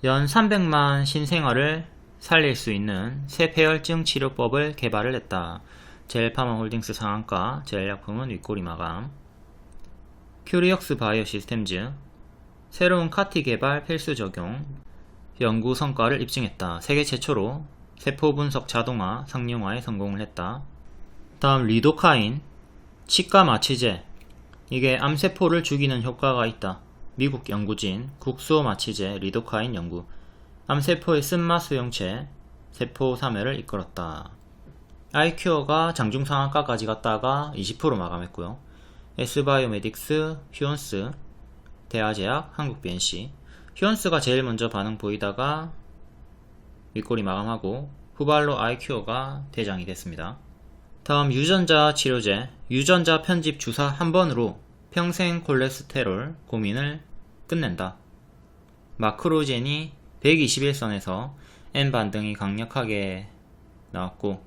연 300만 신생아를 살릴 수 있는 쇠폐혈증 치료법을 개발을 했다. 제일파마홀딩스 상한가, 제일약품은 윗꼬리 마감. 큐리역스 바이오 시스템즈, 새로운 카티 개발 필수 적용, 연구 성과를 입증했다. 세계 최초로 세포 분석 자동화, 상용화에 성공을 했다. 다음 리도카인, 치과 마취제. 이게 암세포를 죽이는 효과가 있다. 미국 연구진 국소 마취제 리도카인 연구. 암세포의 쓴맛 수용체, 세포 사멸을 이끌었다. 아이큐어가 장중 상한가까지 갔다가 20% 마감했고요. S바이오메딕스, 휴원스, 대아제약, 한국BNC. 휴원스가 제일 먼저 반응 보이다가 윗꼬리 마감하고 후발로 아이큐어가 대장이 됐습니다. 다음 유전자 치료제, 유전자 편집 주사 한 번으로 평생 콜레스테롤 고민을 끝낸다. 마크로젠이 121선에서 N 반등이 강력하게 나왔고,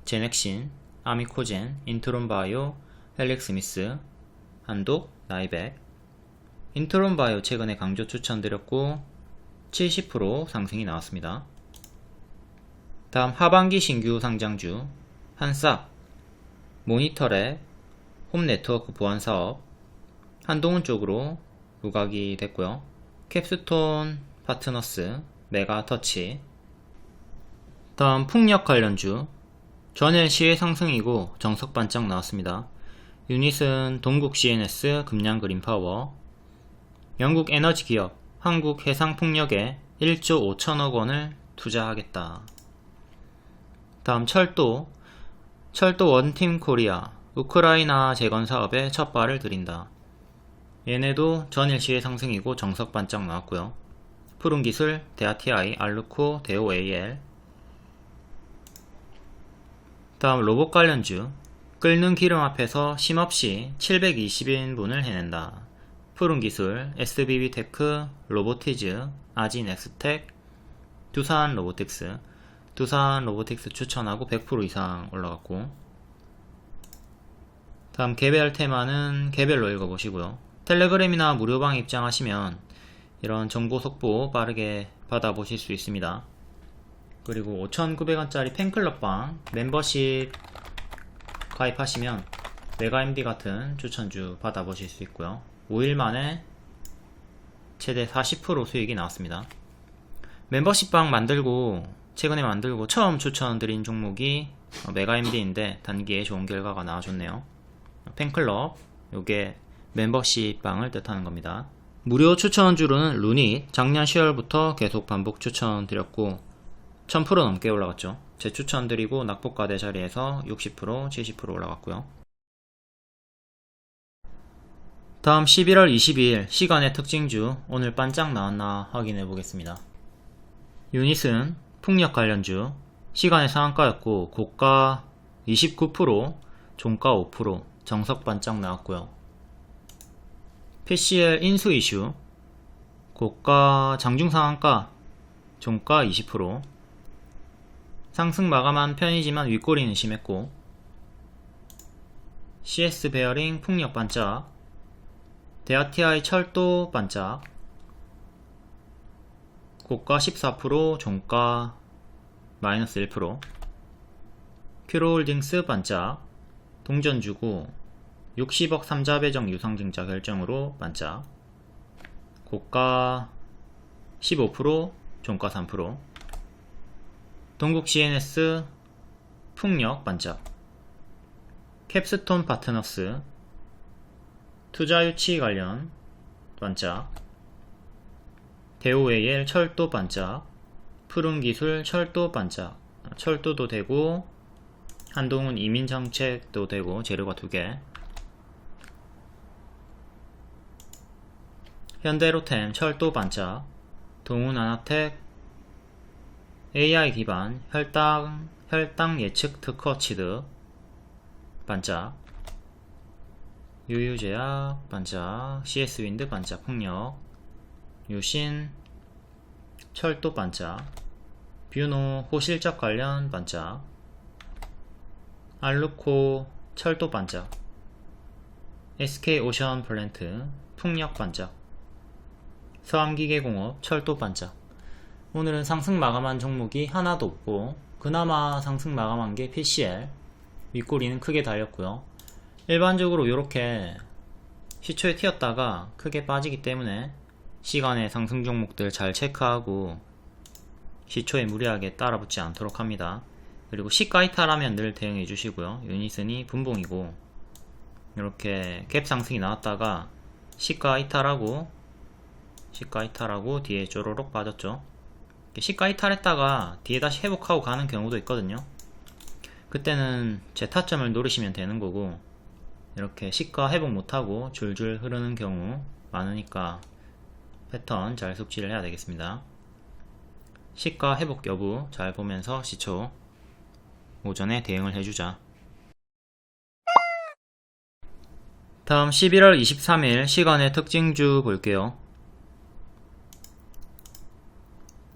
제넥신, 아미코젠, 인트론바이오, 헬릭스미스, 한독, 나이백. 인트론바이오 최근에 강조 추천드렸고 70% 상승이 나왔습니다. 다음 하반기 신규 상장주, 한싹, 모니터랩, 홈네트워크 보안 사업 한동훈 쪽으로 부각이 됐고요. 캡스톤 파트너스, 메가터치. 다음 풍력 관련주 전일 시의 상승이고 정석 반짝 나왔습니다. 유닛은 동국 CNS, 금양 그린파워. 영국 에너지 기업 한국해상풍력에 1조 5천억 원을 투자하겠다. 다음 철도 원팀 코리아 우크라이나 재건 사업에 첫 발을 들인다. 얘네도 전일 시의 상승이고 정석 반짝 나왔고요. 푸른기술, 데아TI, 알루코, 데오AL. 다음 로봇 관련주 끓는 기름 앞에서 쉼없이 720인분을 해낸다. 푸른기술, SBB테크, 로보티즈, 아지넥스텍, 두산 로보틱스 추천하고 100% 이상 올라갔고. 다음 개별 테마는 개별로 읽어보시고요. 텔레그램이나 무료방 입장하시면 이런 정보 속보 빠르게 받아보실 수 있습니다. 그리고 5,900원짜리 팬클럽방 멤버십 가입하시면 메가MD 같은 추천주 받아보실 수 있고요. 5일 만에 최대 40% 수익이 나왔습니다. 멤버십방 최근에 만들고 처음 추천드린 종목이 메가MD인데 단기에 좋은 결과가 나와줬네요. 팬클럽, 요게 멤버십방을 뜻하는 겁니다. 무료 추천주로는 루닛, 작년 10월부터 계속 반복 추천드렸고 1000% 넘게 올라갔죠. 재추천드리고 낙폭과대 자리에서 60%, 70% 올라갔고요. 다음 11월 22일 시간의 특징주 오늘 반짝 나왔나 확인해 보겠습니다. 유닛은 풍력 관련주 시간의 상한가였고 고가 29%, 종가 5%, 정석 반짝 나왔고요. PCL 인수 이슈 고가 장중 상한가, 종가 20%. 상승 마감한 편이지만 윗꼬리는 심했고. CS 베어링 풍력 반짝, 데아TI 철도 반짝, 고가 14%, 종가 마이너스 1%. 큐로홀딩스 반짝, 동전주고 60억 3자 배정 유상증자 결정으로 반짝, 고가 15%, 종가 3%. 동국 CNS 풍력 반짝, 캡스톤 파트너스 투자 유치 관련 반짝, 데오AL 철도 반짝, 푸른기술 철도 반짝, 철도도 되고 한동훈 이민정책도 되고 재료가 2개. 현대로템 철도 반짝, 동훈아나텍 AI 기반 혈당 예측 특허 취득 반짝, 유유제약 반짝, CS윈드 반짝 풍력, 유신 철도 반짝, 뷰노 호실적 관련 반짝, 알루코 철도 반짝, SK오션 플랜트 풍력 반짝, 서암기계공업 철도 반짝. 오늘은 상승 마감한 종목이 하나도 없고 그나마 상승 마감한 게 PCL, 윗꼬리는 크게 달렸고요. 일반적으로 이렇게 시초에 튀었다가 크게 빠지기 때문에 시간의 상승 종목들 잘 체크하고 시초에 무리하게 따라붙지 않도록 합니다. 그리고 시가 이탈하면 늘 대응해 주시고요. 유닛은이 분봉이고 이렇게 갭 상승이 나왔다가 시가 이탈하고 뒤에 쪼로록 빠졌죠. 시가 이탈했다가 뒤에 다시 회복하고 가는 경우도 있거든요. 그때는 제 타점을 노리시면 되는 거고, 이렇게 시가 회복 못하고 줄줄 흐르는 경우 많으니까 패턴 잘 숙지를 해야 되겠습니다. 시가 회복 여부 잘 보면서 시초 오전에 대응을 해주자. 다음 11월 23일 시간의 특징주 볼게요.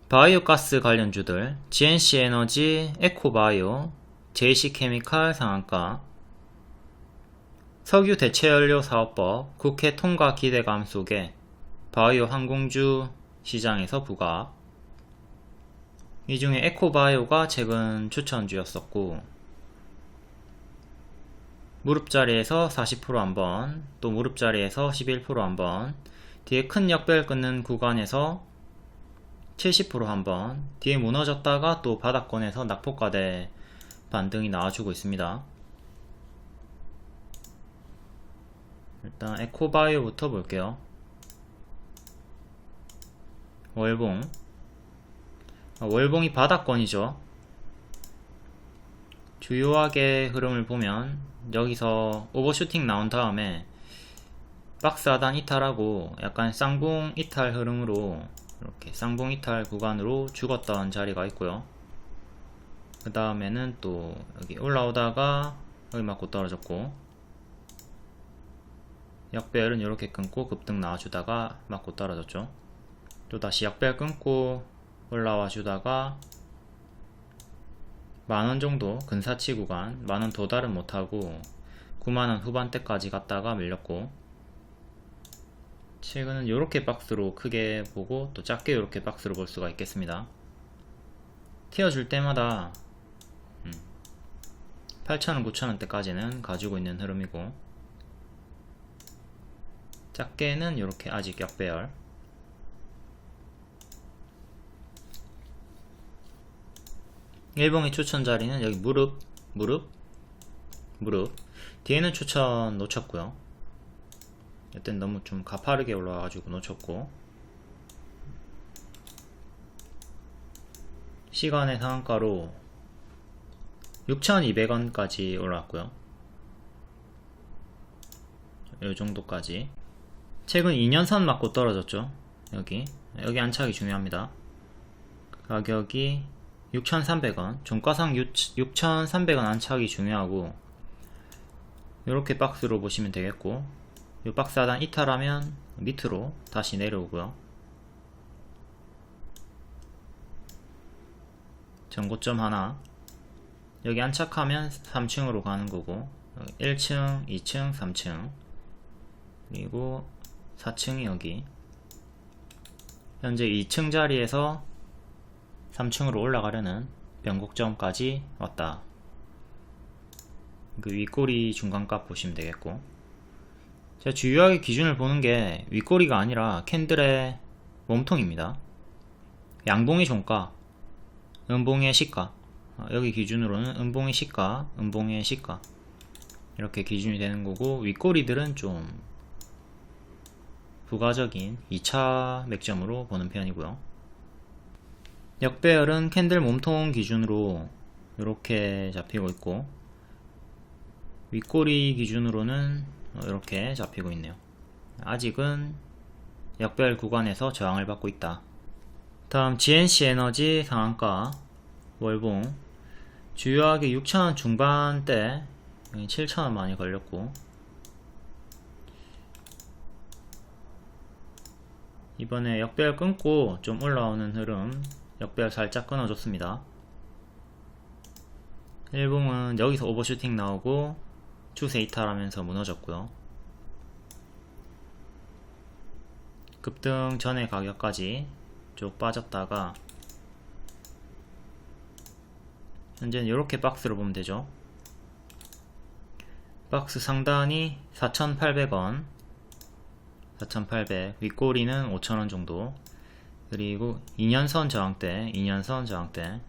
바이오가스 관련주들 GNC에너지, 에코바이오, JC케미칼 상한가, 석유 대체연료 사업법 국회 통과 기대감 속에 바이오 항공주 시장에서 부각. 이 중에 에코바이오가 최근 추천주였었고 무릎 자리에서 40% 한번, 또 무릎 자리에서 11% 한번, 뒤에 큰 역배열 끊는 구간에서 70% 한번, 뒤에 무너졌다가 또 바닥권에서 낙폭과대 반등이 나와주고 있습니다. 일단 에코바이오부터 볼게요. 월봉, 월봉이 바닥권이죠. 주요하게 흐름을 보면 여기서 오버슈팅 나온 다음에 박스 하단 이탈하고 약간 쌍봉 이탈 흐름으로 이렇게 쌍봉 이탈 구간으로 죽었던 자리가 있고요. 그 다음에는 또 여기 올라오다가 여기 맞고 떨어졌고, 역배열은 이렇게 끊고 급등 나와주다가 맞고 떨어졌죠. 또 다시 역배열 끊고 올라와 주다가 만원 정도 근사치 구간, 만원 도달은 못하고 9만원 후반대까지 갔다가 밀렸고, 최근은 이렇게 박스로 크게 보고 또 작게 이렇게 박스로 볼 수가 있겠습니다. 튀어줄 때마다 8,000원, 9,000원대까지는 가지고 있는 흐름이고, 작게는 이렇게 아직 역배열. 일봉의 추천 자리는 여기 무릎, 뒤에는 추천 놓쳤고요. 이땐 너무 좀 가파르게 올라와가지고 놓쳤고, 시간의 상한가로 6,200원까지 올라왔고요. 이 정도까지. 최근 2년선 맞고 떨어졌죠. 여기 안착이 중요합니다. 가격이 6,300원, 종가상 6,300원 안착이 중요하고, 이렇게 박스로 보시면 되겠고, 이 박스 하단 이탈하면 밑으로 다시 내려오고요. 전고점 하나, 여기 안착하면 3층으로 가는 거고, 1층, 2층, 3층, 그리고 4층이 여기. 현재 2층 자리에서 3층으로 올라가려는 변곡점까지 왔다. 그 윗꼬리 중간값 보시면 되겠고, 제가 주요하게 기준을 보는 게 윗꼬리가 아니라 캔들의 몸통입니다. 양봉의 종가, 음봉의 시가, 여기 기준으로는 음봉의 시가, 음봉의 시가, 이렇게 기준이 되는 거고, 윗꼬리들은 좀 부가적인 2차 맥점으로 보는 편이고요. 역배열은 캔들 몸통 기준으로 이렇게 잡히고 있고, 윗꼬리 기준으로는 이렇게 잡히고 있네요. 아직은 역배열 구간에서 저항을 받고 있다. 다음 GNC 에너지 상한가 월봉, 주요하게 6,000원 중반대, 7,000원 많이 걸렸고, 이번에 역배열 끊고 좀 올라오는 흐름, 역배열 살짝 끊어줬습니다. 일봉은 여기서 오버슈팅 나오고 추세 이탈하면서 무너졌고요. 급등 전의 가격까지 쭉 빠졌다가 현재는 이렇게 박스로 보면 되죠. 박스 상단이 4,800원, 4,800, 윗꼬리는 5,000원 정도, 그리고 2년선 저항대, 2년선은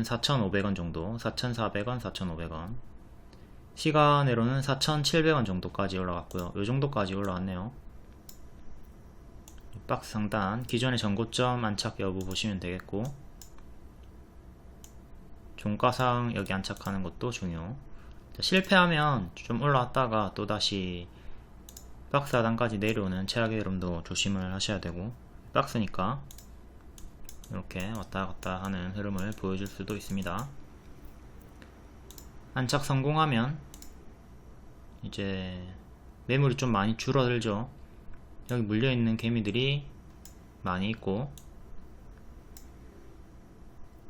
4,500원 정도, 4,400원, 4,500원, 시간으로는 4,700원 정도까지 올라갔고요. 요 정도까지 올라왔네요. 박스 상단, 기존의 전고점 안착 여부 보시면 되겠고, 종가상 여기 안착하는 것도 중요. 실패하면 좀 올라왔다가 또다시 박스 하단까지 내려오는 최악의 흐름도 조심을 하셔야 되고, 박스니까 이렇게 왔다 갔다 하는 흐름을 보여줄 수도 있습니다. 안착 성공하면 이제 매물이 좀 많이 줄어들죠. 여기 물려있는 개미들이 많이 있고,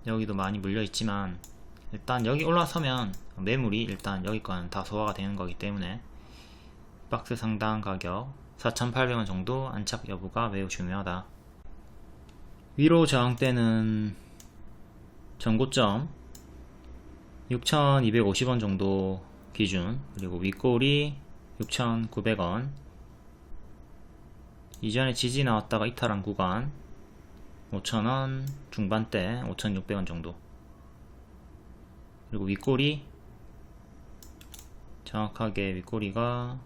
여기도 많이 물려있지만, 일단 여기 올라서면 매물이 일단 여기 거는 다 소화가 되는 거기 때문에 박스 상단 가격 4,800원 정도 안착 여부가 매우 중요하다. 위로 저항대는 전고점 6,250원 정도 기준, 그리고 윗골이 6,900원, 이전에 지지 나왔다가 이탈한 구간 5,000원 중반대 5,600원 정도, 그리고 윗골이 정확하게 윗골이가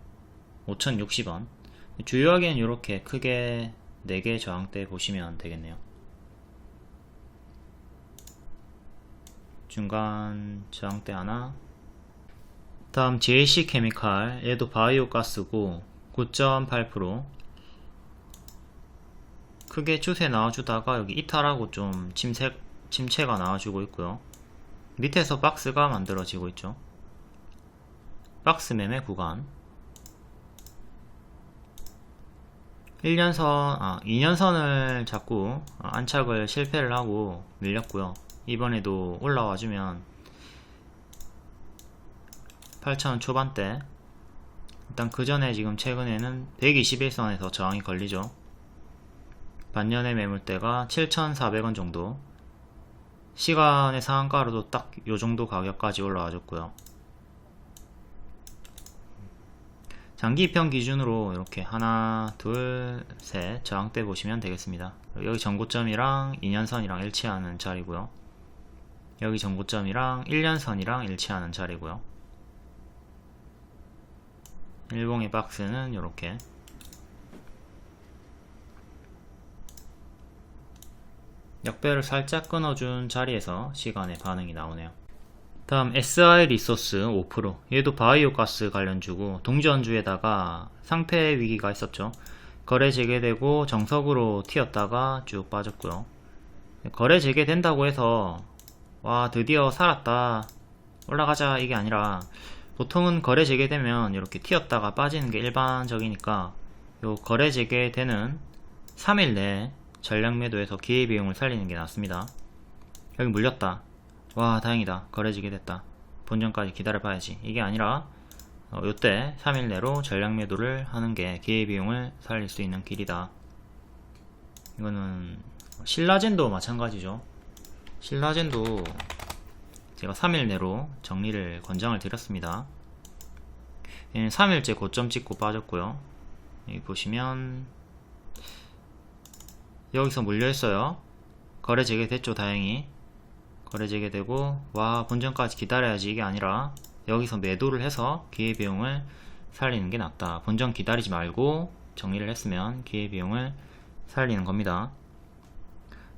5,060원. 주요하게는 이렇게 크게 4개 저항대 보시면 되겠네요. 중간 저항대 하나. 다음 JC 케미칼, 얘도 바이오 가스고 9.8%. 크게 추세 나와주다가 여기 이탈하고 좀 침체가 나와주고 있고요. 밑에서 박스가 만들어지고 있죠. 박스 매매 구간 2년선을 자꾸 안착을 실패를 하고 밀렸고요. 이번에도 올라와주면 8,000원 초반대. 일단 그 전에 지금 최근에는 121선에서 저항이 걸리죠. 반년의 매물대가 7,400원 정도, 시간의 상한가로도 딱 요정도 가격까지 올라와줬고요. 장기 입형 기준으로 이렇게 하나, 둘, 셋 저항대 보시면 되겠습니다. 여기 전고점이랑 2년선이랑 일치하는 자리고요. 여기 전고점이랑 1년선이랑 일치하는 자리고요. 일봉의 박스는 이렇게 역배를 살짝 끊어준 자리에서 시간의 반응이 나오네요. 다음 SI 리소스 5%, 얘도 바이오 가스 관련주고 동전주에다가 상패 위기가 있었죠. 거래 재개되고 정석으로 튀었다가 쭉 빠졌고요. 거래 재개된다고 해서 와 드디어 살았다 올라가자 이게 아니라, 보통은 거래 재개되면 이렇게 튀었다가 빠지는 게 일반적이니까 요 거래 재개되는 3일 내에 전량 매도해서 기회비용을 살리는 게 낫습니다. 여기 물렸다, 와 다행이다 거래 재개됐다, 본전까지 기다려봐야지 이게 아니라 요때 3일 내로 전량 매도를 하는 게 기회비용을 살릴 수 있는 길이다. 이거는 신라젠도 마찬가지죠. 신라젠도 제가 3일 내로 정리를 권장을 드렸습니다. 얘는 3일째 고점 찍고 빠졌고요. 여기 보시면 여기서 물려있어요. 거래 재개됐죠. 다행히 거래 재개되고 와 본전까지 기다려야지 이게 아니라 여기서 매도를 해서 기회비용을 살리는 게 낫다. 본전 기다리지 말고 정리를 했으면 기회비용을 살리는 겁니다.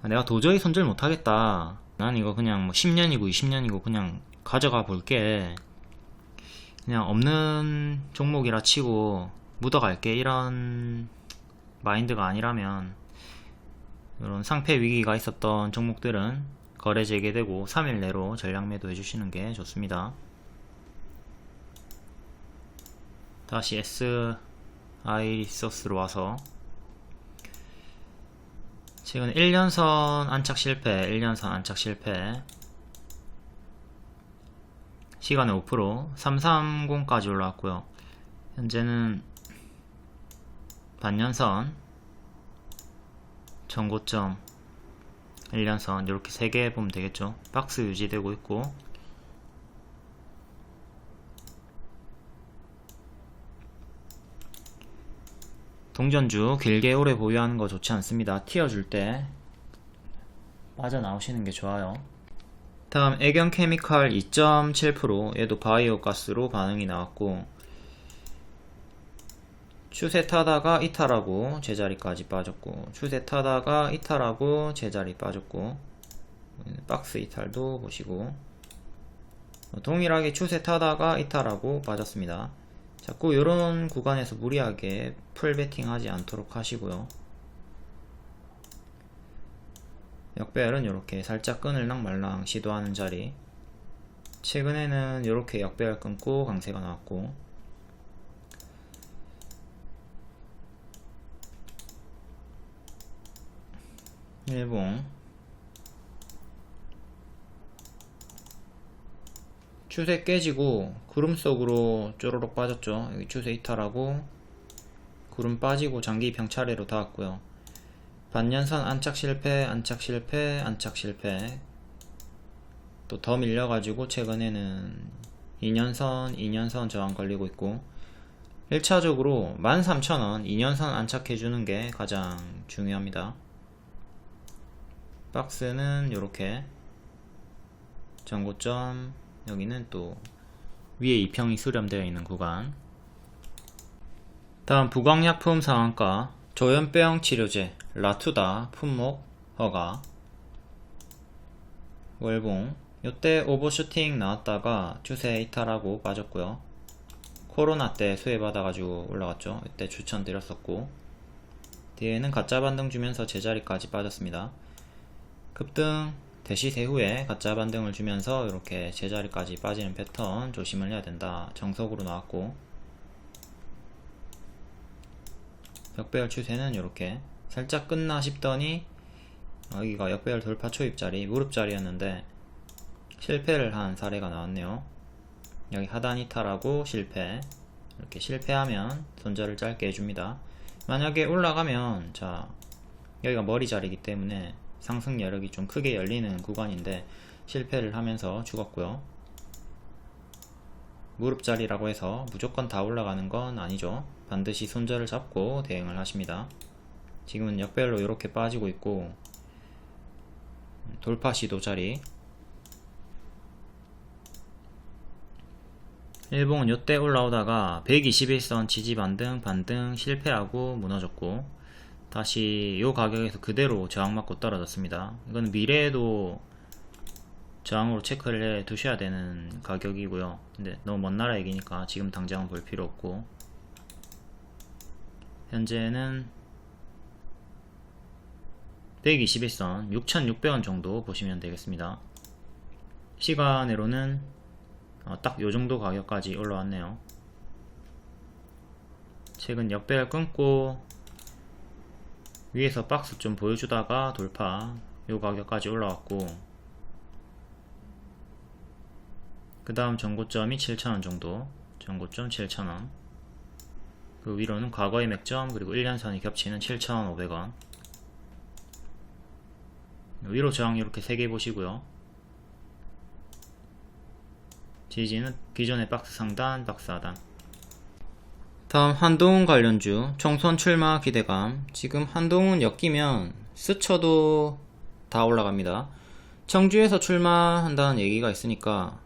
내가 도저히 손절 못하겠다, 난 이거 그냥 뭐 10년이고 20년이고 그냥 가져가 볼게, 그냥 없는 종목이라 치고 묻어갈게, 이런 마인드가 아니라면 이런 상패 위기가 있었던 종목들은 거래 재개되고 3일 내로 전량 매도 해주시는 게 좋습니다. 다시 SI 리소스로 와서 최근 1년선 안착 실패, 1년선 안착 실패, 시간에 5%, 330까지 올라왔고요. 현재는 반년선, 전고점, 1년선 이렇게 3개 보면 되겠죠. 박스 유지되고 있고, 동전주 길게 오래 보유하는 거 좋지 않습니다. 튀어줄 때 빠져나오시는 게 좋아요. 다음 애경케미칼 2.7%, 얘도 바이오 가스로 반응이 나왔고 추세 타다가 이탈하고 제자리까지 빠졌고, 추세 타다가 이탈하고 제자리 빠졌고, 박스 이탈도 보시고 동일하게 추세 타다가 이탈하고 빠졌습니다. 자꾸 이런 구간에서 무리하게 풀베팅 하지 않도록 하시고요. 역배열은 이렇게 살짝 끊을랑 말랑 시도하는 자리, 최근에는 이렇게 역배열 끊고 강세가 나왔고, 일봉 추세 깨지고 구름 속으로 쪼로록 빠졌죠. 여기 추세 이탈하고 구름 빠지고 장기 입형 차례로 닿았고요. 반년선 안착 실패, 안착 실패, 안착 실패, 또 더 밀려가지고 최근에는 2년선 저항 걸리고 있고, 1차적으로 13,000원 2년선 안착해주는 게 가장 중요합니다. 박스는 이렇게 전고점, 여기는 또 위에 이평이 수렴되어 있는 구간. 다음 부광약품 상한가, 조현병 치료제 라투다 품목 허가. 월봉 요때 오버슈팅 나왔다가 추세 이탈하고 빠졌고요. 코로나 때 수혜받아가지고 올라갔죠. 이때 추천드렸었고, 뒤에는 가짜 반등 주면서 제자리까지 빠졌습니다. 급등 대시세 후에 가짜 반등을 주면서 이렇게 제자리까지 빠지는 패턴 조심을 해야 된다. 정석으로 나왔고, 역배열 추세는 이렇게 살짝 끝나 싶더니 여기가 역배열 돌파 초입자리, 무릎자리였는데 실패를 한 사례가 나왔네요. 여기 하단 이탈하고 실패, 이렇게 실패하면 손절을 짧게 해줍니다. 만약에 올라가면, 자, 여기가 머리 자리이기 때문에 상승 여력이 좀 크게 열리는 구간인데 실패를 하면서 죽었고요. 무릎 자리라고 해서 무조건 다 올라가는 건 아니죠. 반드시 손절을 잡고 대응을 하십니다. 지금은 역별로 이렇게 빠지고 있고, 돌파 시도 자리. 일봉은 요때 올라오다가 121선 지지 반등 실패하고 무너졌고, 다시 요 가격에서 그대로 저항 맞고 떨어졌습니다. 이건 미래에도 저항으로 체크를 해 두셔야 되는 가격이고요. 근데 너무 먼 나라 얘기니까 지금 당장은 볼 필요 없고, 현재는 121선 6,600원 정도 보시면 되겠습니다. 시간으로는 딱 요정도 가격까지 올라왔네요. 최근 역배열 끊고 위에서 박스 좀 보여주다가 돌파, 요 가격까지 올라왔고, 그 다음 전고점이 7,000원 정도, 전고점 7,000원, 그 위로는 과거의 맥점, 그리고 1년선이 겹치는 7,500원. 위로 저항 이렇게 3개 보시고요. 지지는 기존의 박스 상단, 박스 하단. 다음 한동훈 관련주 총선 출마 기대감. 지금 한동훈 엮이면 스쳐도 다 올라갑니다. 청주에서 출마한다는 얘기가 있으니까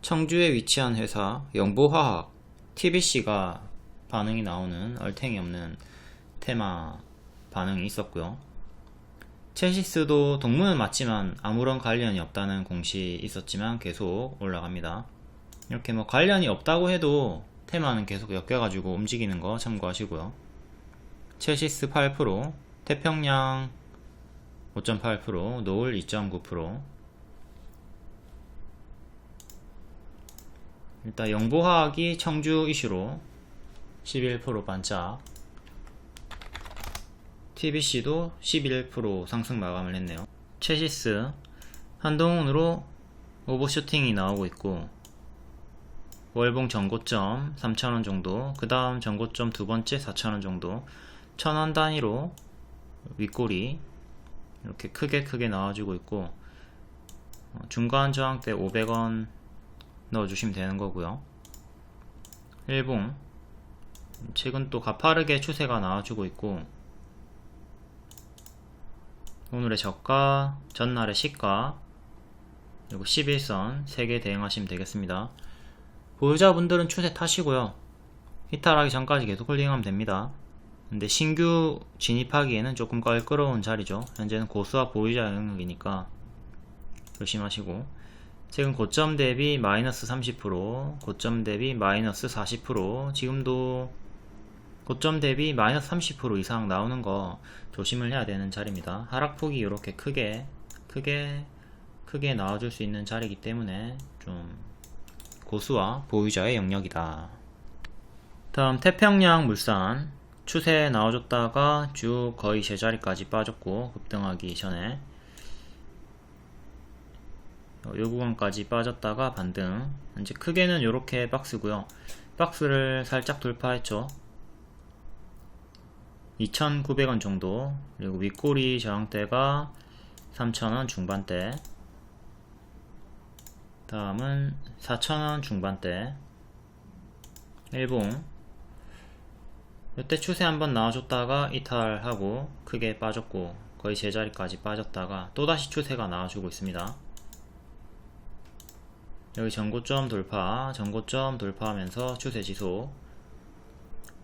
청주에 위치한 회사 영보화학, TBC가 반응이 나오는 얼탱이 없는 테마 반응이 있었고요. 체시스도 동문은 맞지만 아무런 관련이 없다는 공시 있었지만 계속 올라갑니다. 이렇게 뭐 관련이 없다고 해도 테마는 계속 엮여가지고 움직이는 거 참고하시고요. 체시스 8%, 태평양 5.8%, 노을 2.9%. 일단 영보화학이 청주 이슈로 11% 반짝, TBC도 11% 상승 마감을 했네요. 체시스 한동훈으로 오버슈팅이 나오고 있고, 월봉 전고점 3,000원 정도, 그 다음 전고점 두 번째 4,000원 정도, 1,000원 단위로 윗꼬리 이렇게 크게 나와주고 있고, 중간 저항대 500원 넣어주시면 되는 거고요. 일봉 최근 또 가파르게 추세가 나와주고 있고, 오늘의 저가, 전날의 시가, 그리고 11선 3개 대응하시면 되겠습니다. 보유자분들은 추세 타시고요. 이탈하기 전까지 계속 홀딩하면 됩니다. 근데 신규 진입하기에는 조금 껄끄러운 자리죠. 현재는 고수와 보유자 영역이니까 조심하시고, 최근 고점 대비 마이너스 30%, 고점 대비 마이너스 40%, 지금도 고점 대비 마이너스 30% 이상 나오는 거 조심을 해야 되는 자리입니다. 하락폭이 이렇게 크게 나와줄 수 있는 자리이기 때문에 좀 고수와 보유자의 영역이다. 다음 태평양 물산 추세 나와줬다가 쭉 거의 제자리까지 빠졌고, 급등하기 전에 요 구간까지 빠졌다가 반등. 현재 크게는 이렇게 박스고요. 박스를 살짝 돌파했죠. 2,900원 정도, 그리고 윗꼬리 저항대가 3,000원 중반대, 다음은 4,000원 중반대 일봉. 이때 추세 한번 나와줬다가 이탈하고 크게 빠졌고 거의 제자리까지 빠졌다가 또다시 추세가 나와주고 있습니다. 여기 전고점 돌파, 전고점 돌파하면서 추세 지속.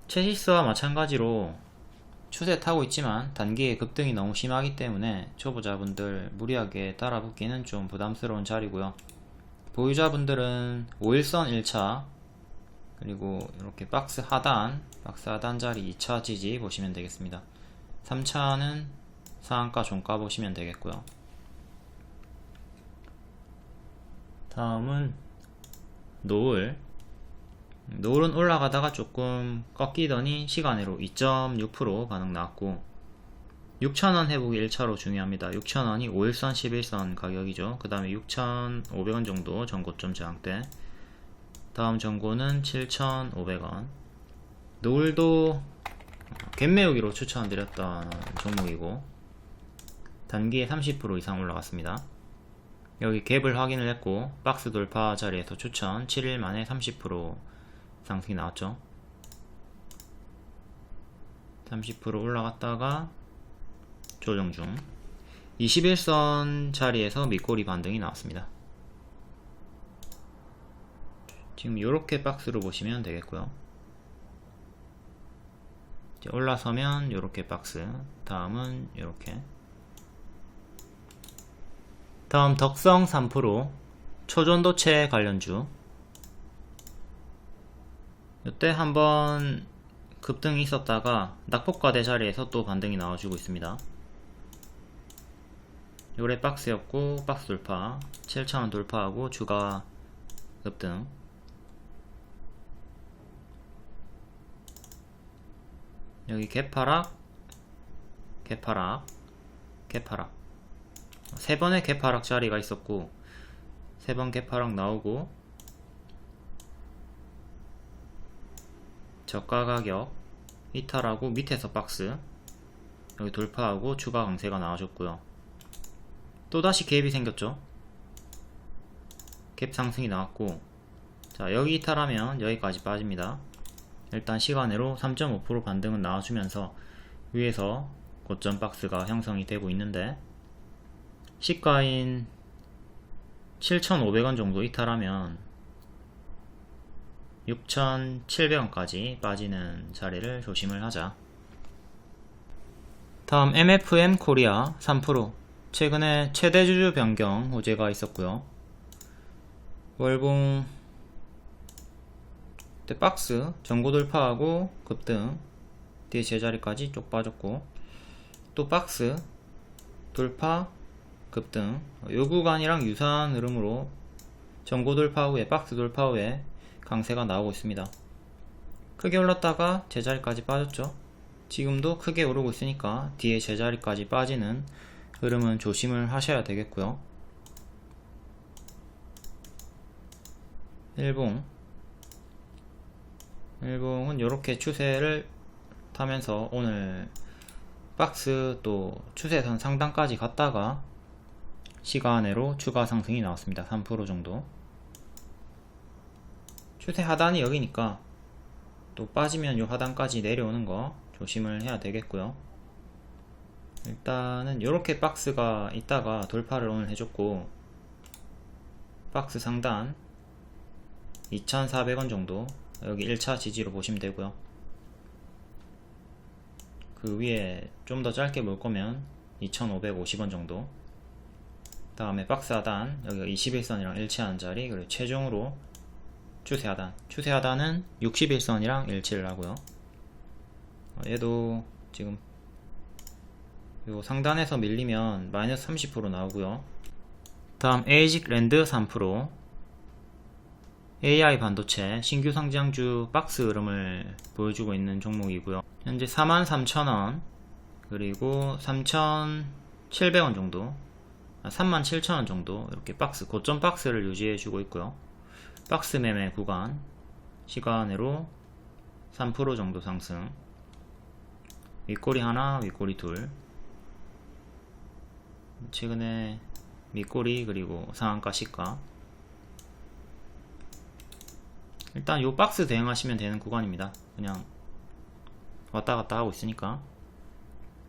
체시스와 마찬가지로 추세 타고 있지만 단기의 급등이 너무 심하기 때문에 초보자분들 무리하게 따라붙기는 좀 부담스러운 자리고요. 보유자분들은 5일선 1차 그리고 이렇게 박스 하단 자리 2차 지지 보시면 되겠습니다. 3차는 상한가 종가 보시면 되겠고요. 다음은 노을은 올라가다가 조금 꺾이더니 시간으로 2.6% 반응 나왔고 6,000원 회복이 1차로 중요합니다. 6,000원이 5일선 11선 가격이죠. 그 다음에 6,500원 정도 전고점 저항대. 다음 전고는 7,500원. 노을도 갭매우기로 추천드렸던 종목이고 단기에 30% 이상 올라갔습니다. 여기 갭을 확인을 했고 박스 돌파 자리에서 추천 7일 만에 30% 상승이 나왔죠. 30% 올라갔다가 조정 중 21선 자리에서 밑꼬리 반등이 나왔습니다. 지금 이렇게 박스로 보시면 되겠고요. 이제 올라서면 이렇게 박스, 다음은 이렇게. 다음 덕성 3% 초전도체 관련주. 이때 한번 급등이 있었다가 낙폭과대 자리에서 또 반등이 나와주고 있습니다. 요래 박스였고 박스 돌파 7,000원 돌파하고 주가 급등. 여기 개파락 세 번의 개파락 자리가 있었고 세 번 개파락 나오고 저가 가격 이탈하고 밑에서 박스 여기 돌파하고 추가 강세가 나와줬고요. 또다시 갭이 생겼죠. 갭 상승이 나왔고 자 여기 이탈하면 여기까지 빠집니다. 일단 시간으로 3.5% 반등은 나와주면서 위에서 고점 박스가 형성이 되고 있는데 시가인 7,500원 정도 이탈하면 6,700원까지 빠지는 자리를 조심을 하자. 다음 MFM 코리아 3% 최근에 최대 주주 변경 호재가 있었고요. 월봉 때 박스 전고 돌파하고 급등 뒤에 제자리까지 쪽 빠졌고 또 박스 돌파 급등 요 구간이랑 유사한 흐름으로 전고 돌파 후에 박스 돌파 후에 강세가 나오고 있습니다. 크게 올랐다가 제자리까지 빠졌죠. 지금도 크게 오르고 있으니까 뒤에 제자리까지 빠지는 흐름은 조심을 하셔야 되겠고요. 일봉은 이렇게 추세를 타면서 오늘 박스 또 추세선 상단까지 갔다가 시간으로 추가 상승이 나왔습니다. 3% 정도. 추세 하단이 여기니까 또 빠지면 요 하단까지 내려오는 거 조심을 해야 되겠고요. 일단은 이렇게 박스가 있다가 돌파를 오늘 해줬고 박스 상단 2,400원 정도 여기 1차 지지로 보시면 되고요. 그 위에 좀 더 짧게 볼 거면 2,550원 정도. 다음에 박스 하단 여기가 21선이랑 일치하는 자리 그리고 최종으로 추세 하단은 61선이랑 일치를 하고요. 얘도 지금 요 상단에서 밀리면 마이너스 30% 나오고요. 다음 에이직랜드 3% AI 반도체 신규 상장주 박스 흐름을 보여주고 있는 종목이고요. 현재 43,000원 그리고 3,700원 정도 37,000원 정도 이렇게 박스 고점 박스를 유지해주고 있고요. 박스 매매 구간 시간으로 3% 정도 상승 윗꼬리 하나 윗꼬리 둘 최근에 밑꼬리 그리고 상한가 시가 일단 요 박스 대응하시면 되는 구간입니다. 그냥 왔다 갔다 하고 있으니까.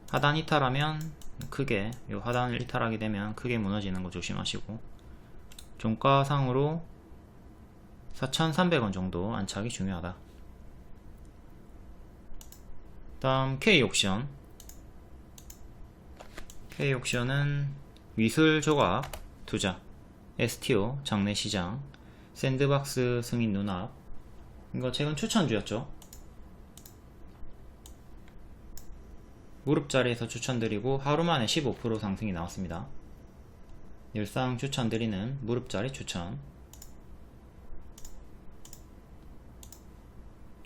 하단 이탈하면 크게, 요 하단을 이탈하게 되면 크게 무너지는 거 조심하시고, 종가상으로 4,300원 정도 안착이 중요하다. 다음 K옥션. K옥션은 위술조각 투자, STO 장내시장, 샌드박스 승인 눈앞. 이거 최근 추천주였죠. 무릎자리에서 추천드리고 하루만에 15% 상승이 나왔습니다. 일상 추천드리는 무릎자리 추천.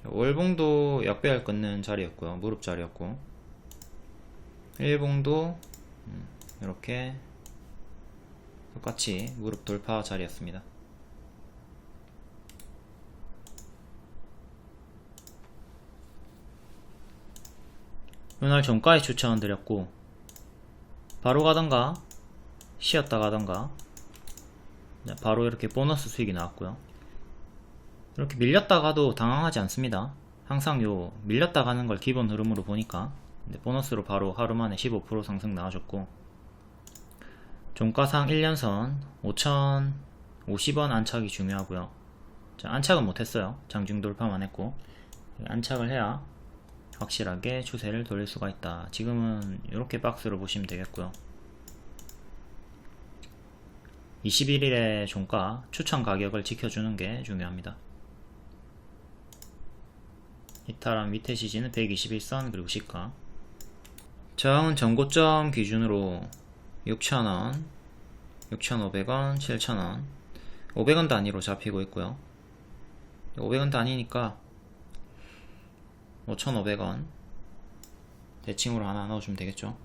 월봉도 역배열 끊는 자리였고요. 무릎자리였고, 일봉도 이렇게 똑같이 무릎 돌파 자리였습니다. 오늘 종가에 추천드렸고, 바로 가던가 쉬었다 가던가, 바로 이렇게 보너스 수익이 나왔고요. 이렇게 밀렸다 가도 당황하지 않습니다. 항상 요 밀렸다 가는 걸 기본 흐름으로 보니까. 보너스로 바로 하루 만에 15% 상승 나와줬고, 종가상 1년선 5,050원 안착이 중요하고요. 자, 안착은 못했어요. 장중 돌파만 했고, 안착을 해야 확실하게 추세를 돌릴 수가 있다. 지금은 이렇게 박스로 보시면 되겠고요. 21일의 종가 추천 가격을 지켜주는 게 중요합니다. 이탈한 밑에 지지는 121선, 그리고 시가. 저항은 전고점 기준으로 6,000원, 6,500원, 7,000원, 500원 단위로 잡히고 있고요. 500원 단위니까 5,500원 대칭으로 하나 넣어주면 되겠죠.